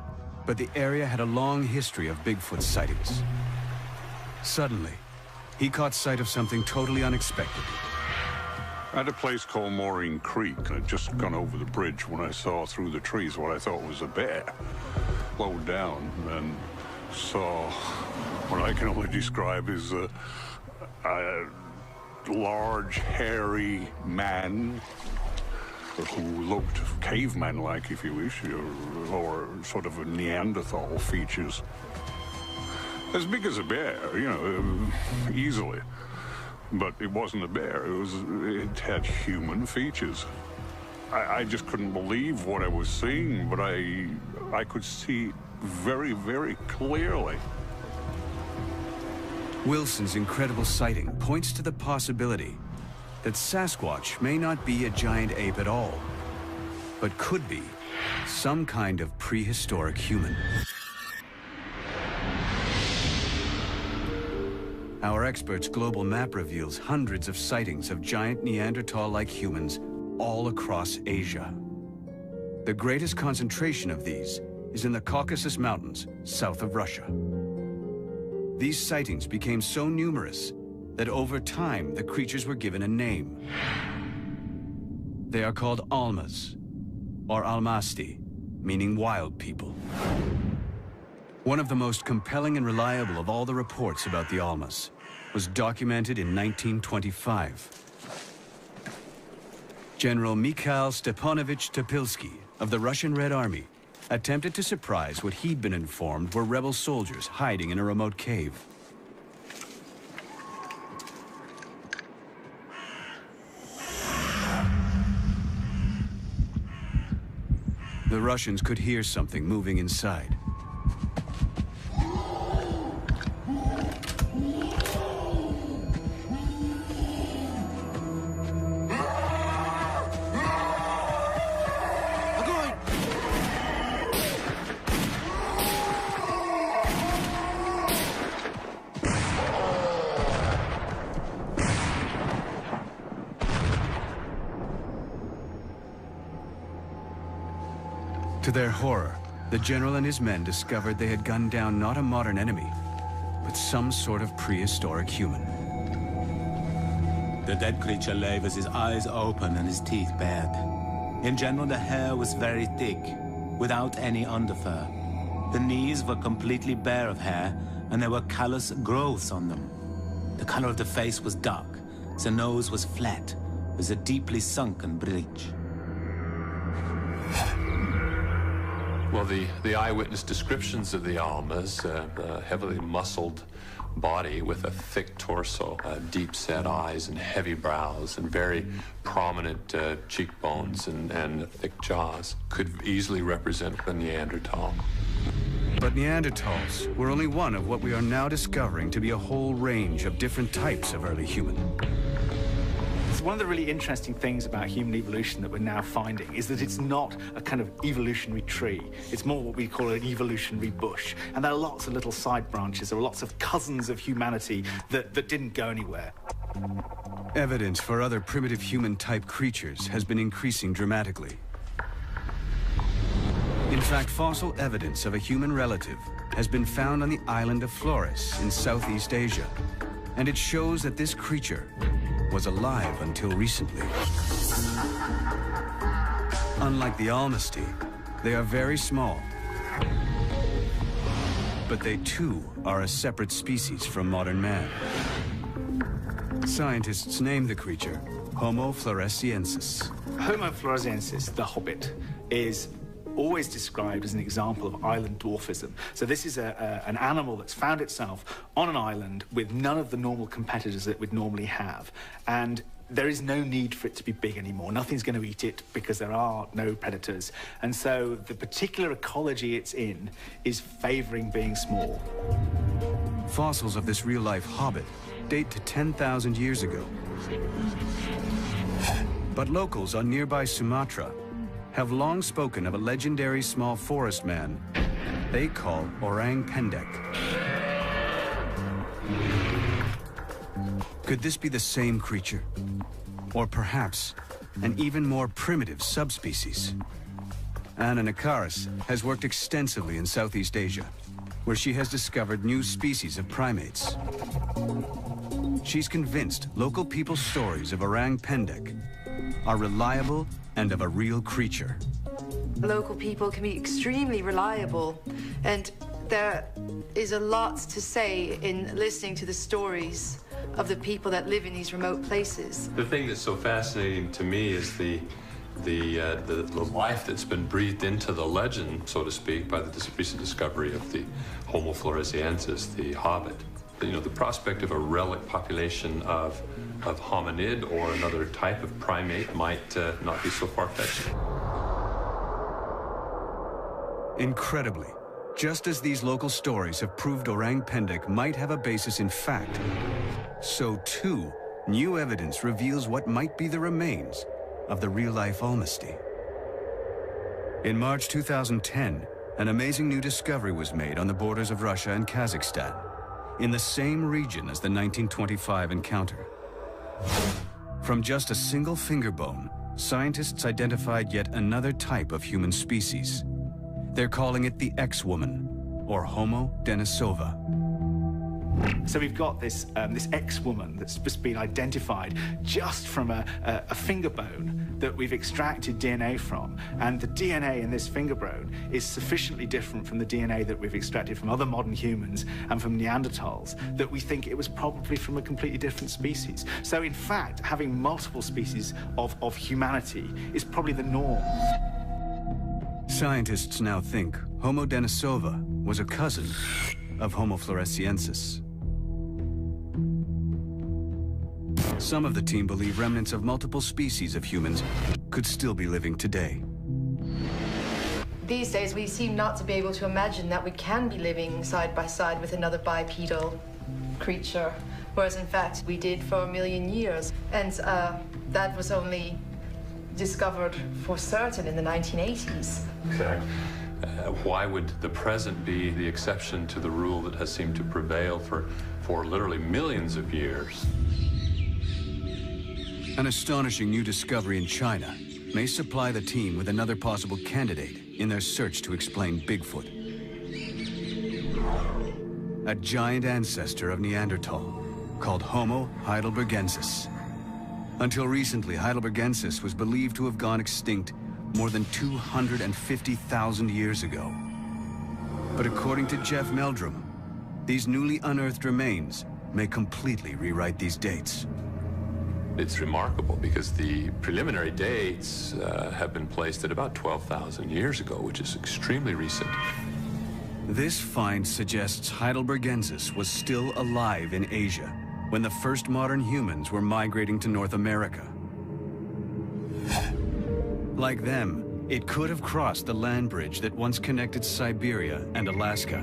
but the area had a long history of Bigfoot sightings. Suddenly, he caught sight of something totally unexpected. At a place called Maureen Creek, I'd just gone over the bridge when I saw through the trees what I thought was a bear. Slowed down and saw what I can only describe as a large, hairy man who looked caveman-like, if you wish, or sort of a Neanderthal features. As big as a bear, you know, easily. But it wasn't a bear, it had human features. I just couldn't believe what I was seeing, but I could see very, very clearly. Wilson's incredible sighting points to the possibility that Sasquatch may not be a giant ape at all, but could be some kind of prehistoric human. Our experts' global map reveals hundreds of sightings of giant Neanderthal-like humans all across Asia. The greatest concentration of these is in the Caucasus Mountains, south of Russia. These sightings became so numerous that over time the creatures were given a name. They are called Almas, or Almasti, meaning wild people. One of the most compelling and reliable of all the reports about the Almas was documented in 1925. General Mikhail Stepanovich Topilsky of the Russian Red Army attempted to surprise what he'd been informed were rebel soldiers hiding in a remote cave. The Russians could hear something moving inside. To their horror, the general and his men discovered they had gunned down not a modern enemy, but some sort of prehistoric human. The dead creature lay with his eyes open and his teeth bared. In general, the hair was very thick, without any underfur. The knees were completely bare of hair, and there were callous growths on them. The color of the face was dark. The nose was flat, with a deeply sunken bridge. Well, the eyewitness descriptions of the Almas, a heavily muscled body with a thick torso, deep-set eyes and heavy brows and very prominent cheekbones and thick jaws, could easily represent a Neanderthal. But Neanderthals were only one of what we are now discovering to be a whole range of different types of early human. One of the really interesting things about human evolution that we're now finding is that it's not a kind of evolutionary tree. It's more what we call an evolutionary bush. And there are lots of little side branches. There are lots of cousins of humanity that didn't go anywhere. Evidence for other primitive human-type creatures has been increasing dramatically. fact, fossil evidence of a human relative has been found on the island of Flores in Southeast Asia, and it shows that this creature was alive until recently. Unlike the Almasty, they are very small, but they too are a separate species from modern man. Scientists named the creature Homo floresiensis. Homo floresiensis, the hobbit, is always described as an example of island dwarfism. So this is an animal that's found itself on an island with none of the normal competitors that we'd normally have. And there is no need for it to be big anymore. Nothing's going to eat it because there are no predators. And so the particular ecology it's in is favoring being small. Fossils of this real-life hobbit date to 10,000 years ago. But locals on nearby Sumatra have long spoken of a legendary small forest man they call Orang Pendek. Could this be the same creature? Or perhaps an even more primitive subspecies? Anna Nakaris has worked extensively in Southeast Asia, where she has discovered new species of primates. She's convinced local people's stories of Orang Pendek are reliable and of a real creature. Local people can be extremely reliable, and there is a lot to say in listening to the stories of the people that live in these remote places. The thing that's so fascinating to me is the life that's been breathed into the legend, so to speak, by the recent discovery of the Homo floresiensis, the hobbit. You know, the prospect of a relic population of hominid or another type of primate might not be so far-fetched. Incredibly, just as these local stories have proved Orang Pendek might have a basis in fact, so too, new evidence reveals what might be the remains of the real-life Almasty. In March 2010, an amazing new discovery was made on the borders of Russia and Kazakhstan, in the same region as the 1925 encounter. From just a single finger bone, scientists identified yet another type of human species. They're calling it the X-woman, or Homo denisova. So we've got this X-woman that's just been identified just from a finger bone that we've extracted DNA from. And the DNA in this finger bone is sufficiently different from the DNA that we've extracted from other modern humans and from Neanderthals that we think it was probably from a completely different species. So in fact, having multiple species of humanity is probably the norm. Scientists now think Homo denisova was a cousin of Homo floresiensis. Some of the team believe remnants of multiple species of humans could still be living today. These days, we seem not to be able to imagine that we can be living side by side with another bipedal creature, whereas in fact we did for 1 million years. And that was only discovered for certain in the 1980s. Exactly. Why would the present be the exception to the rule that has seemed to prevail for literally millions of years? An astonishing new discovery in China may supply the team with another possible candidate in their search to explain Bigfoot. A giant ancestor of Neanderthal called Homo heidelbergensis. Until recently, heidelbergensis was believed to have gone extinct more than 250,000 years ago. But according to Jeff Meldrum, these newly unearthed remains may completely rewrite these dates. It's remarkable because the preliminary dates have been placed at about 12,000 years ago, which is extremely recent. This find suggests heidelbergensis was still alive in Asia when the first modern humans were migrating to North America. Like them, it could have crossed the land bridge that once connected Siberia and Alaska.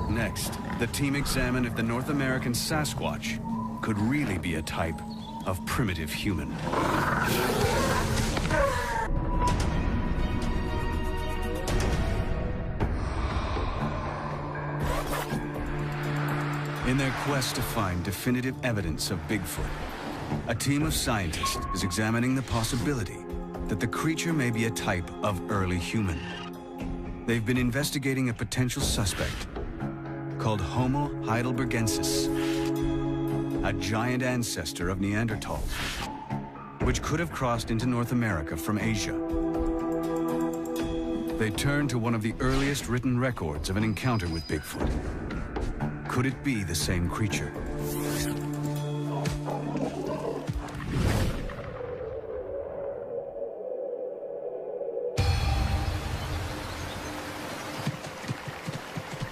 Next, the team examined if the North American Sasquatch could really be a type of primitive human. In their quest to find definitive evidence of Bigfoot, a team of scientists is examining the possibility that the creature may be a type of early human. They've been investigating a potential suspect called Homo heidelbergensis, a giant ancestor of Neanderthals, which could have crossed into North America from Asia. They turned to one of the earliest written records of an encounter with Bigfoot. Could it be the same creature?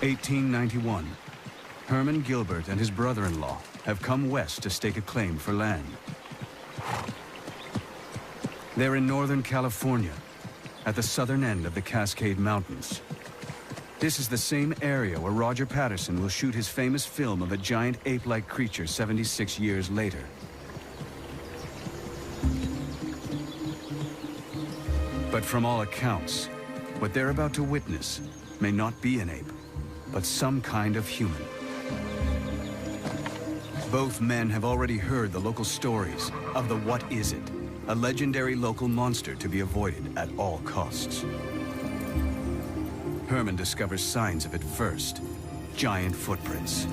(1891). Herman Gilbert and his brother-in-law have come west to stake a claim for land. They're in Northern California, at the southern end of the Cascade Mountains. This is the same area where Roger Patterson will shoot his famous film of a giant ape-like creature 76 years later. But from all accounts, what they're about to witness may not be an ape, but some kind of human. Both men have already heard the local stories of the What Is It, a legendary local monster to be avoided at all costs. Herman discovers signs of it first, giant footprints.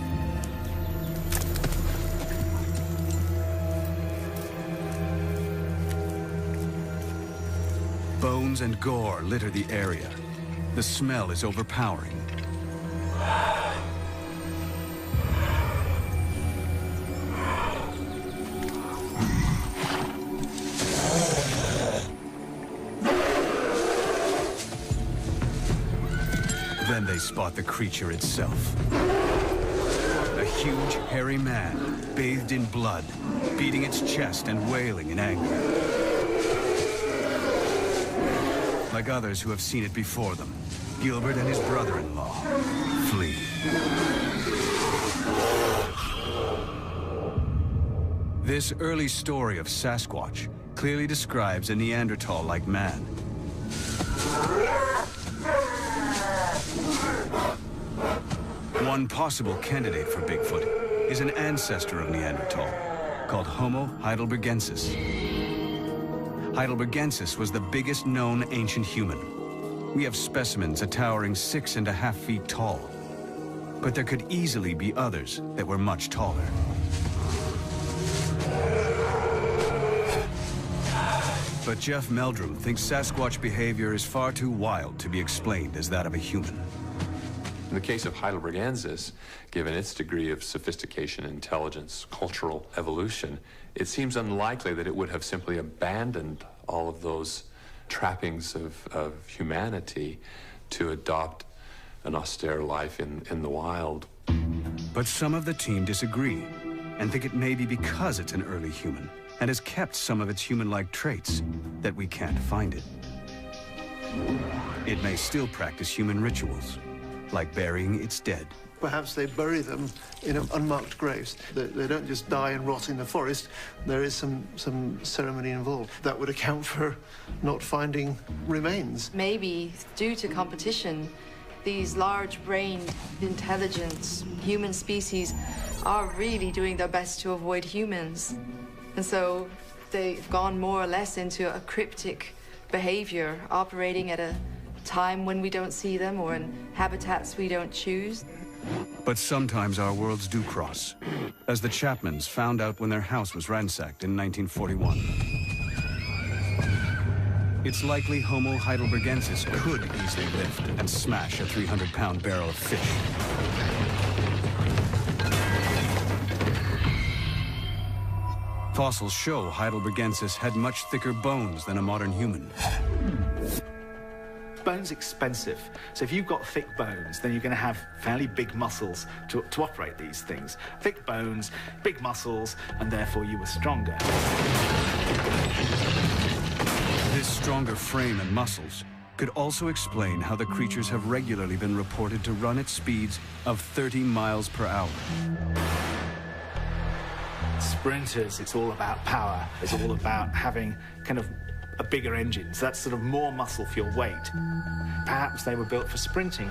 Bones and gore litter the area. The smell is overpowering. Then they spot the creature itself. A huge, hairy man, bathed in blood, beating its chest and wailing in anger. Like others who have seen it before them, Gilbert and his brother-in-law flee. This early story of Sasquatch clearly describes a Neanderthal-like man. One possible candidate for Bigfoot is an ancestor of Neanderthal called Homo heidelbergensis. Heidelbergensis was the biggest known ancient human. We have specimens a towering 6.5 feet tall, but there could easily be others that were much taller. But Jeff Meldrum thinks Sasquatch behavior is far too wild to be explained as that of a human. In the case of heidelbergensis, given its degree of sophistication, intelligence, cultural evolution, it seems unlikely that it would have simply abandoned all of those trappings of humanity to adopt an austere life in the wild. But some of the team disagree and think it may be because it's an early human and has kept some of its human-like traits that we can't find it. It may still practice human rituals, like burying its dead. Perhaps they bury them in unmarked graves. They don't just die and rot in the forest. There is some ceremony involved. That would account for not finding remains. Maybe due to competition, these large-brained, intelligent human species are really doing their best to avoid humans. And so they've gone more or less into a cryptic behavior, operating at a time when we don't see them or in habitats we don't choose. But sometimes our worlds do cross, as the Chapmans found out when their house was ransacked in 1941. It's likely Homo heidelbergensis could easily lift and smash a 300-pound barrel of fish. Fossils show heidelbergensis had much thicker bones than a modern human. Bone's expensive, so if you've got thick bones, then you're going to have fairly big muscles to operate these things. Thick bones, big muscles, and therefore you were stronger. This stronger frame and muscles could also explain how the creatures have regularly been reported to run at speeds of 30 miles per hour. Sprinters, it's all about power. It's all about having kind of a bigger engine, so that's sort of more muscle for your weight. Perhaps they were built for sprinting.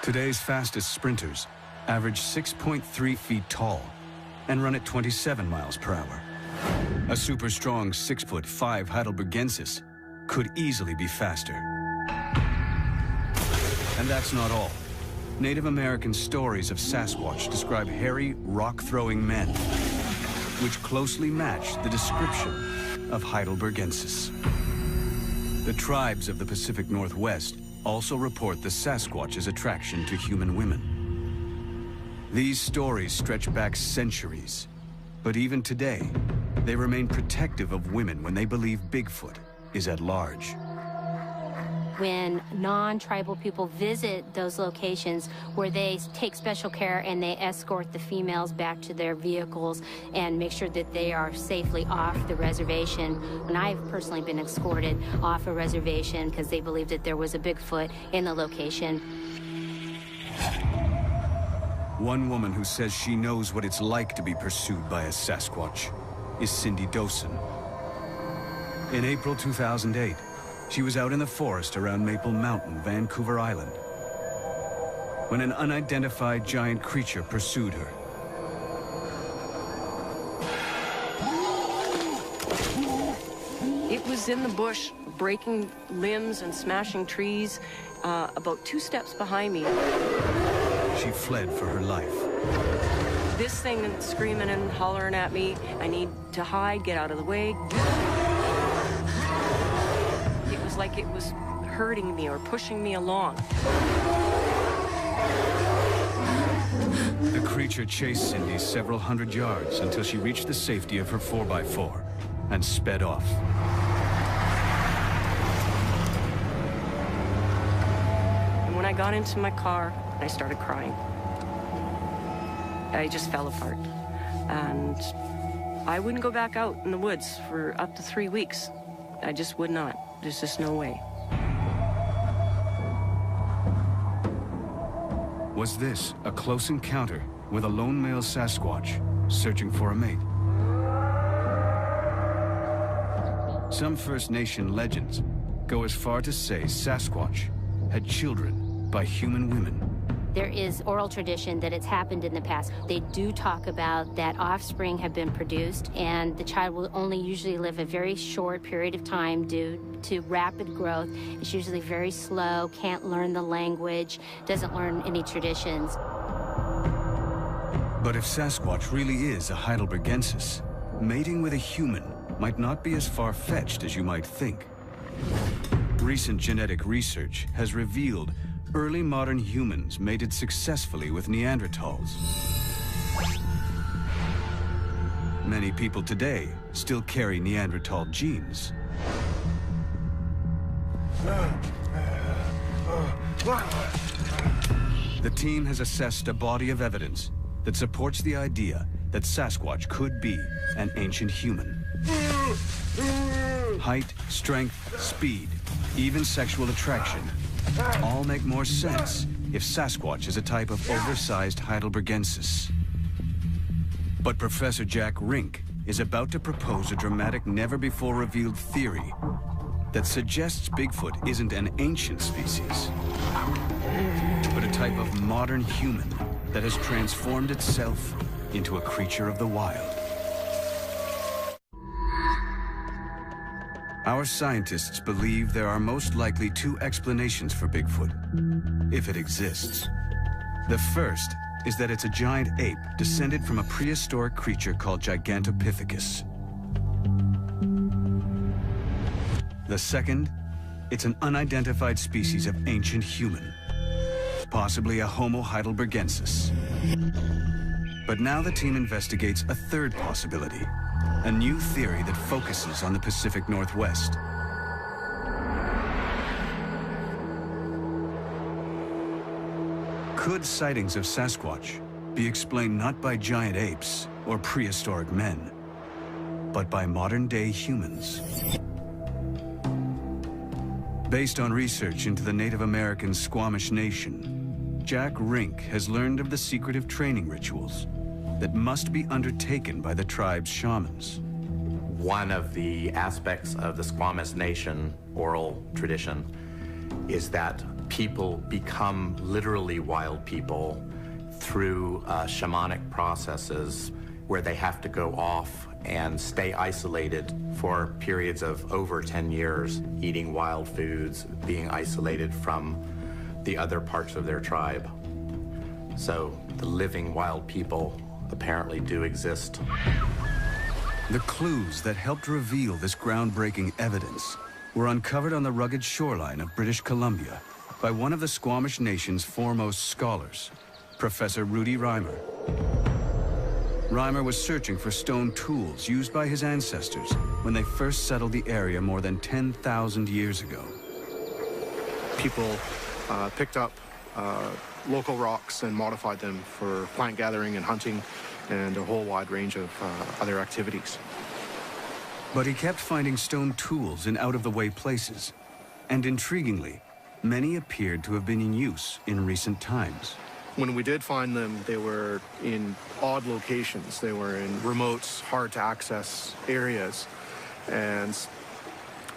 Today's fastest sprinters average 6.3 feet tall and run at 27 miles per hour. A super strong 6'5" Heidelbergensis could easily be faster. And that's not all. Native American stories of Sasquatch describe hairy, rock-throwing men, which closely match the description of Heidelbergensis. The tribes of the Pacific Northwest also report the Sasquatch's attraction to human women. These stories stretch back centuries, but even today, they remain protective of women when they believe Bigfoot is at large. When non-tribal people visit those locations where they take special care and they escort the females back to their vehicles and make sure that they are safely off the reservation. And I've personally been escorted off a reservation because they believed that there was a Bigfoot in the location. One woman who says she knows what it's like to be pursued by a Sasquatch is Cindy Dosen. In April 2008, she was out in the forest around Maple Mountain, Vancouver Island, when an unidentified giant creature pursued her. It was in the bush, breaking limbs and smashing trees, about 2 steps behind me. She fled for her life. This thing screaming and hollering at me, I need to hide, get out of the way. It was like it was hurting me or pushing me along. The creature chased Cindy several hundred yards until she reached the safety of her 4x4 and sped off. And when I got into my car, I started crying. I just fell apart. And I wouldn't go back out in the woods for up to 3 weeks. I just would not. There's just no way. Was this a close encounter with a lone male Sasquatch searching for a mate? Some First Nation legends go as far to say Sasquatch had children by human women. There is oral tradition that it's happened in the past. They do talk about that offspring have been produced and the child will only usually live a very short period of time due to rapid growth. It's usually very slow, can't learn the language, doesn't learn any traditions. But if Sasquatch really is a Heidelbergensis, mating with a human might not be as far-fetched as you might think. Recent genetic research has revealed early modern humans mated successfully with Neanderthals. Many people today still carry Neanderthal genes. The team has assessed a body of evidence that supports the idea that Sasquatch could be an ancient human. Height, strength, speed, even sexual attraction all make more sense if Sasquatch is a type of oversized Heidelbergensis. But Professor Jack Rink is about to propose a dramatic, never-before-revealed theory that suggests Bigfoot isn't an ancient species, but a type of modern human that has transformed itself into a creature of the wild. Our scientists believe there are most likely 2 explanations for Bigfoot, if it exists. The first is that it's a giant ape descended from a prehistoric creature called Gigantopithecus. The second, it's an unidentified species of ancient human, possibly a Homo heidelbergensis. But now the team investigates a third possibility, a new theory that focuses on the Pacific Northwest. Could sightings of Sasquatch be explained not by giant apes or prehistoric men, but by modern-day humans? Based on research into the Native American Squamish Nation, Jack Rink has learned of the secretive training rituals that must be undertaken by the tribe's shamans. One of the aspects of the Squamish Nation oral tradition is that people become literally wild people through shamanic processes where they have to go off and stay isolated for periods of over 10 years, eating wild foods, being isolated from the other parts of their tribe. So the living wild people apparently do exist. The clues that helped reveal this groundbreaking evidence were uncovered on the rugged shoreline of British Columbia by one of the Squamish Nation's foremost scholars, Professor Rudy Reimer. Reimer was searching for stone tools used by his ancestors when they first settled the area more than 10,000 years ago. People picked up local rocks and modified them for plant gathering and hunting and a whole wide range of other activities. But he kept finding stone tools in out-of-the-way places, and intriguingly, many appeared to have been in use in recent times. When we did find them, they were in odd locations. They were in remote, hard-to-access areas. And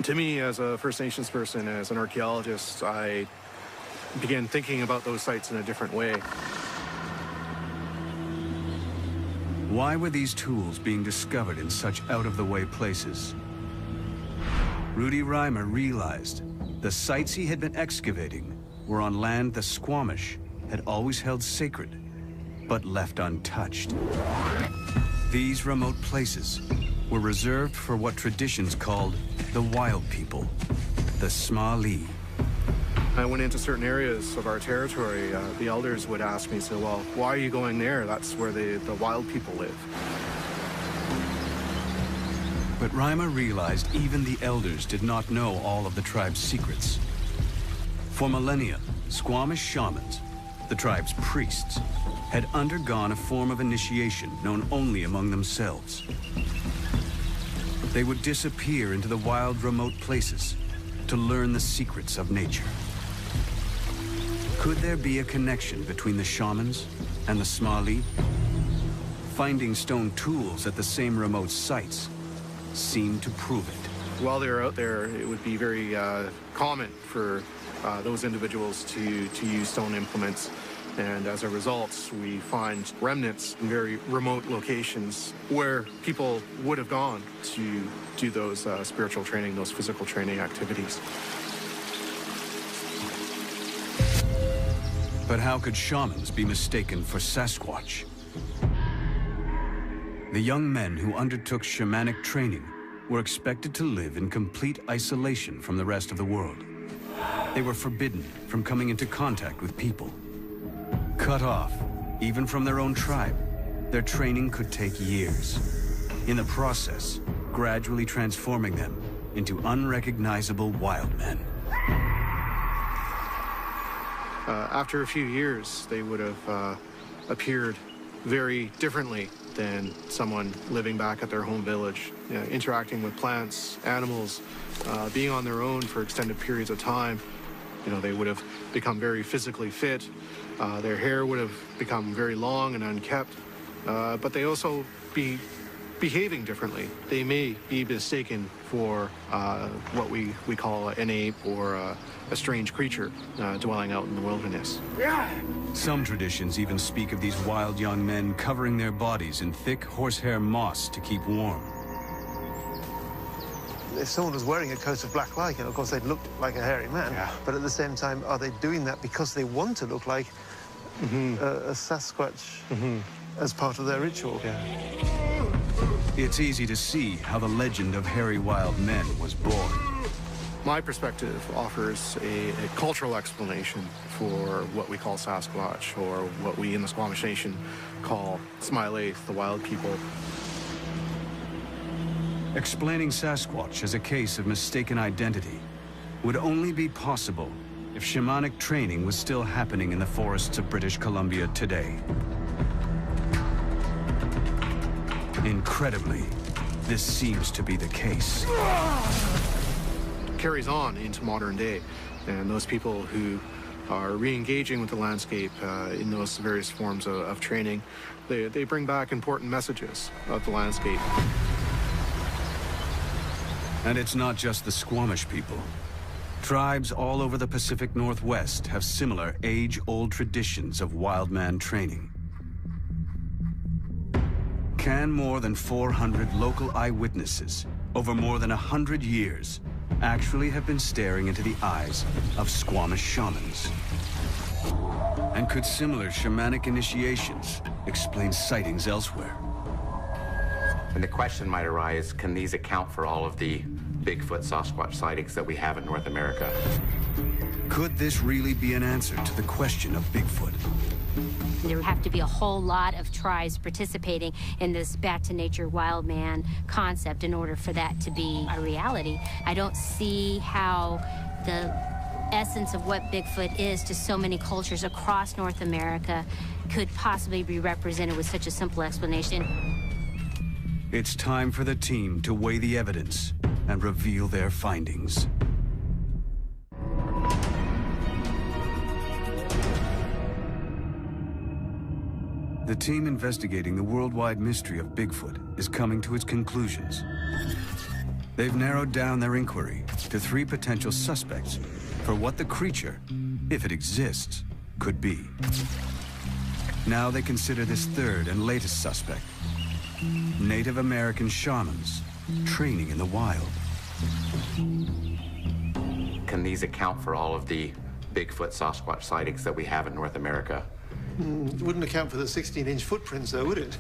to me, as a First Nations person, as an archaeologist, I began thinking about those sites in a different way. Why were these tools being discovered in such out-of-the-way places? Rudy Reimer realized the sites he had been excavating were on land the Squamish had always held sacred, but left untouched. These remote places were reserved for what traditions called the wild people, the Smali. I went into certain areas of our territory. The elders would ask me, so, well, why are you going there? That's where the wild people live. But Reimer realized even the elders did not know all of the tribe's secrets. For millennia, Squamish shamans, the tribe's priests, had undergone a form of initiation known only among themselves. They would disappear into the wild, remote places to learn the secrets of nature. Could there be a connection between the shamans and the Smali? Finding stone tools at the same remote sites seemed to prove it. While they were out there, it would be very common for those individuals to use stone implements. And as a result, we find remnants in very remote locations where people would have gone to do those spiritual training, those physical training activities. But how could shamans be mistaken for Sasquatch? The young men who undertook shamanic training were expected to live in complete isolation from the rest of the world. They were forbidden from coming into contact with people. Cut off, even from their own tribe, their training could take years. In the process, gradually transforming them into unrecognizable wild men. After a few years, they would have appeared very differently than someone living back at their home village, interacting with plants, animals, being on their own for extended periods of time. You know, they would have become very physically fit. Their hair would have become very long and unkept, but they also be behaving differently. They may be mistaken for what we call an ape or a strange creature dwelling out in the wilderness. Some traditions even speak of these wild young men covering their bodies in thick horsehair moss to keep warm. If someone was wearing a coat of black lichen, of course they'd look like a hairy man. Yeah. But at the same time, are they doing that because they want to look like a Sasquatch as part of their ritual? Yeah. It's easy to see how the legend of hairy wild men was born. My perspective offers a cultural explanation for what we call Sasquatch, or what we in the Squamish Nation call Smiley, the wild people. Explaining Sasquatch as a case of mistaken identity would only be possible if shamanic training was still happening in the forests of British Columbia today. Incredibly, this seems to be the case. Carries on into modern day, and those people who are re-engaging with the landscape in those various forms of training, they bring back important messages of the landscape. And it's not just the Squamish people. Tribes all over the Pacific Northwest have similar age-old traditions of wild man training. Can more than 400 local eyewitnesses over more than 100 years actually have been staring into the eyes of Squamish shamans? And could similar shamanic initiations explain sightings elsewhere? And the question might arise, can these account for all of the Bigfoot Sasquatch sightings that we have in North America? Could this really be an answer to the question of Bigfoot? There would have to be a whole lot of tribes participating in this back to nature wild man concept in order for that to be a reality. I don't see how the essence of what Bigfoot is to so many cultures across North America could possibly be represented with such a simple explanation. It's time for the team to weigh the evidence and reveal their findings. The team investigating the worldwide mystery of Bigfoot is coming to its conclusions. They've narrowed down their inquiry to 3 potential suspects for what the creature, if it exists, could be. Now they consider this 3rd and latest suspect, Native American shamans training in the wild. Can these account for all of the Bigfoot Sasquatch sightings that we have in North America? It wouldn't account for the 16-inch footprints, though, would it?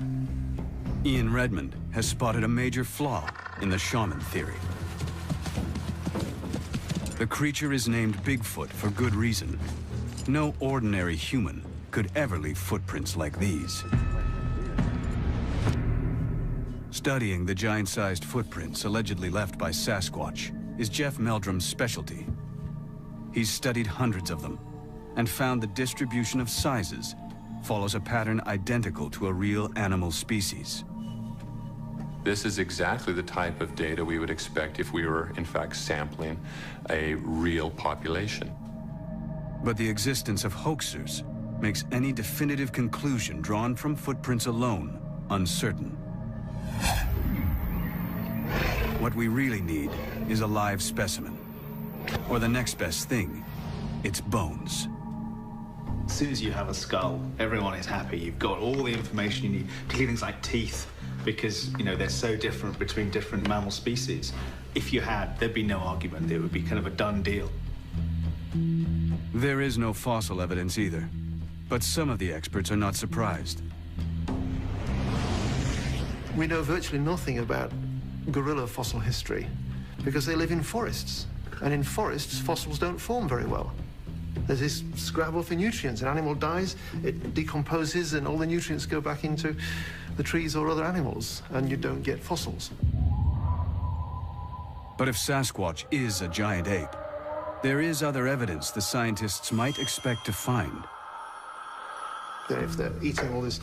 Ian Redmond has spotted a major flaw in the shaman theory. The creature is named Bigfoot for good reason. No ordinary human could ever leave footprints like these. Studying the giant-sized footprints allegedly left by Sasquatch is Jeff Meldrum's specialty. He's studied hundreds of them and found the distribution of sizes follows a pattern identical to a real animal species. This is exactly the type of data we would expect if we were, in fact, sampling a real population. But the existence of hoaxers makes any definitive conclusion drawn from footprints alone uncertain. What we really need is a live specimen. Or the next best thing, its bones. As soon as you have a skull, everyone is happy. You've got all the information you need, particularly things like teeth, because, you know, they're so different between different mammal species. If you had, there'd be no argument. It would be kind of a done deal. There is no fossil evidence either, but some of the experts are not surprised. We know virtually nothing about gorilla fossil history because they live in forests. And in forests, fossils don't form very well. There's this scrabble for nutrients. An animal dies, it decomposes, and all the nutrients go back into the trees or other animals, and you don't get fossils. But if Sasquatch is a giant ape, there is other evidence the scientists might expect to find. If they're eating all this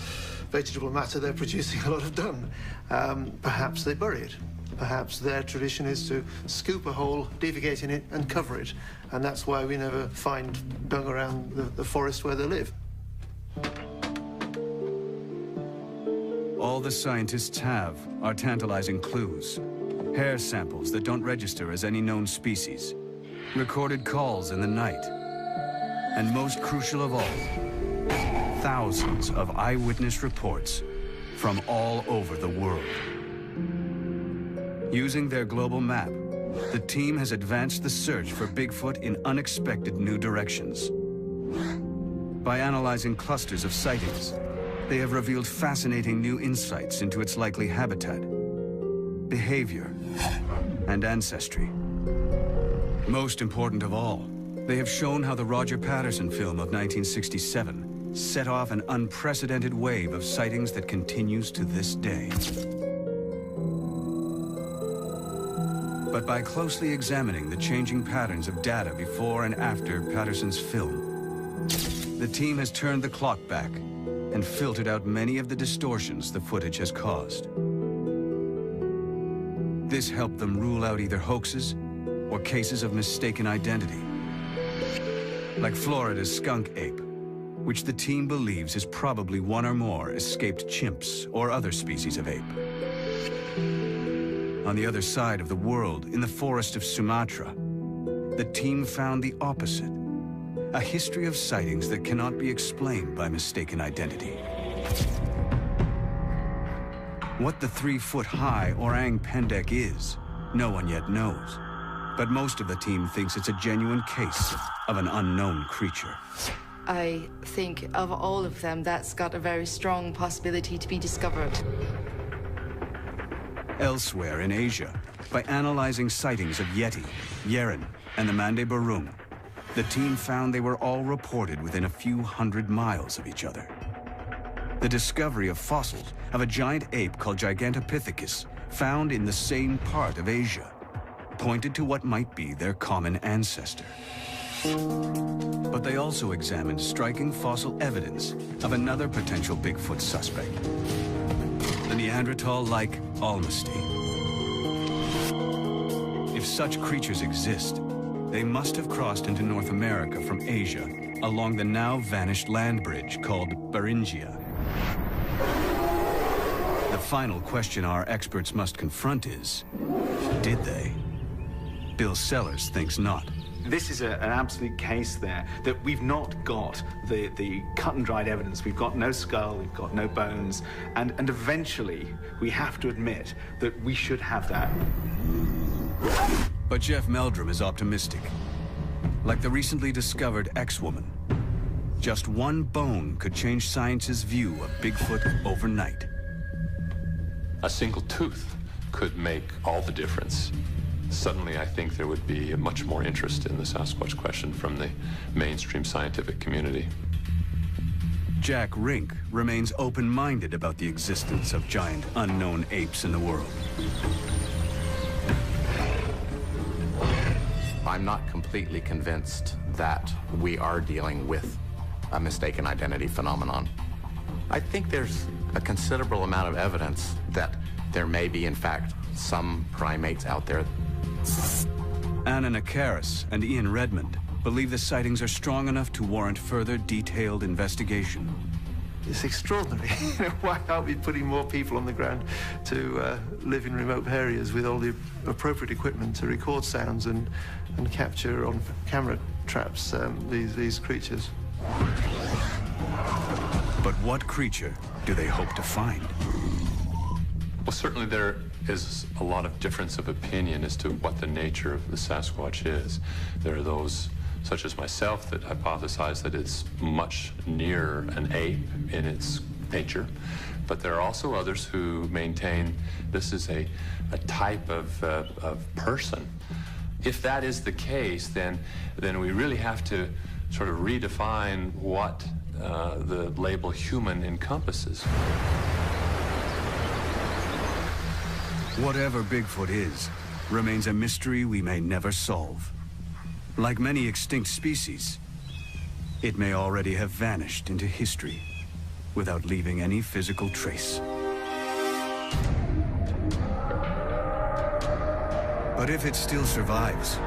vegetable matter, they're producing a lot of dung. Perhaps they bury it. Perhaps their tradition is to scoop a hole, defecate in it, and cover it. And that's why we never find dung around the forest where they live. All the scientists have are tantalizing clues. Hair samples that don't register as any known species. Recorded calls in the night. And most crucial of all, thousands of eyewitness reports from all over the world. Using their global map, the team has advanced the search for Bigfoot in unexpected new directions. By analyzing clusters of sightings, they have revealed fascinating new insights into its likely habitat, behavior, and ancestry. Most important of all, they have shown how the Roger Patterson film of 1967 set off an unprecedented wave of sightings that continues to this day. But by closely examining the changing patterns of data before and after Patterson's film, the team has turned the clock back and filtered out many of the distortions the footage has caused. This helped them rule out either hoaxes or cases of mistaken identity, like Florida's skunk ape, which the team believes is probably one or more escaped chimps or other species of ape. On the other side of the world, in the forest of Sumatra, the team found the opposite, a history of sightings that cannot be explained by mistaken identity. What the 3-foot-high orang pendek is, no one yet knows. But most of the team thinks it's a genuine case of an unknown creature. I think of all of them, that's got a very strong possibility to be discovered. Elsewhere in Asia, by analyzing sightings of Yeti, Yeren, and the Mande Burung, the team found they were all reported within a few hundred miles of each other. The discovery of fossils of a giant ape called Gigantopithecus, found in the same part of Asia, pointed to what might be their common ancestor. But they also examined striking fossil evidence of another potential Bigfoot suspect, the Neanderthal-like Almasty. If such creatures exist, they must have crossed into North America from Asia along the now vanished land bridge called Beringia. The final question our experts must confront is, did they? Bill Sellers thinks not. This is an absolute case there, that we've not got the cut and dried evidence. We've got no skull, we've got no bones, and eventually we have to admit that we should have that. But Jeff Meldrum is optimistic. Like the recently discovered X-woman, just one bone could change science's view of Bigfoot overnight. A single tooth could make all the difference. Suddenly, I think there would be much more interest in the Sasquatch question from the mainstream scientific community. Jack Rink remains open-minded about the existence of giant unknown apes in the world. I'm not completely convinced that we are dealing with a mistaken identity phenomenon. I think there's a considerable amount of evidence that there may be, in fact, some primates out there. Anna Nakaris and Ian Redmond believe the sightings are strong enough to warrant further detailed investigation. It's extraordinary. Why aren't we putting more people on the ground to live in remote areas with all the appropriate equipment to record sounds and capture on camera traps these creatures? But what creature do they hope to find? Well, certainly there is a lot of difference of opinion as to what the nature of the Sasquatch is. There are those, such as myself, that hypothesize that it's much nearer an ape in its nature. But there are also others who maintain this is a type of person. If that is the case, then we really have to sort of redefine what the label human encompasses. Whatever Bigfoot is, remains a mystery we may never solve. Like many extinct species, it may already have vanished into history without leaving any physical trace. But if it still survives,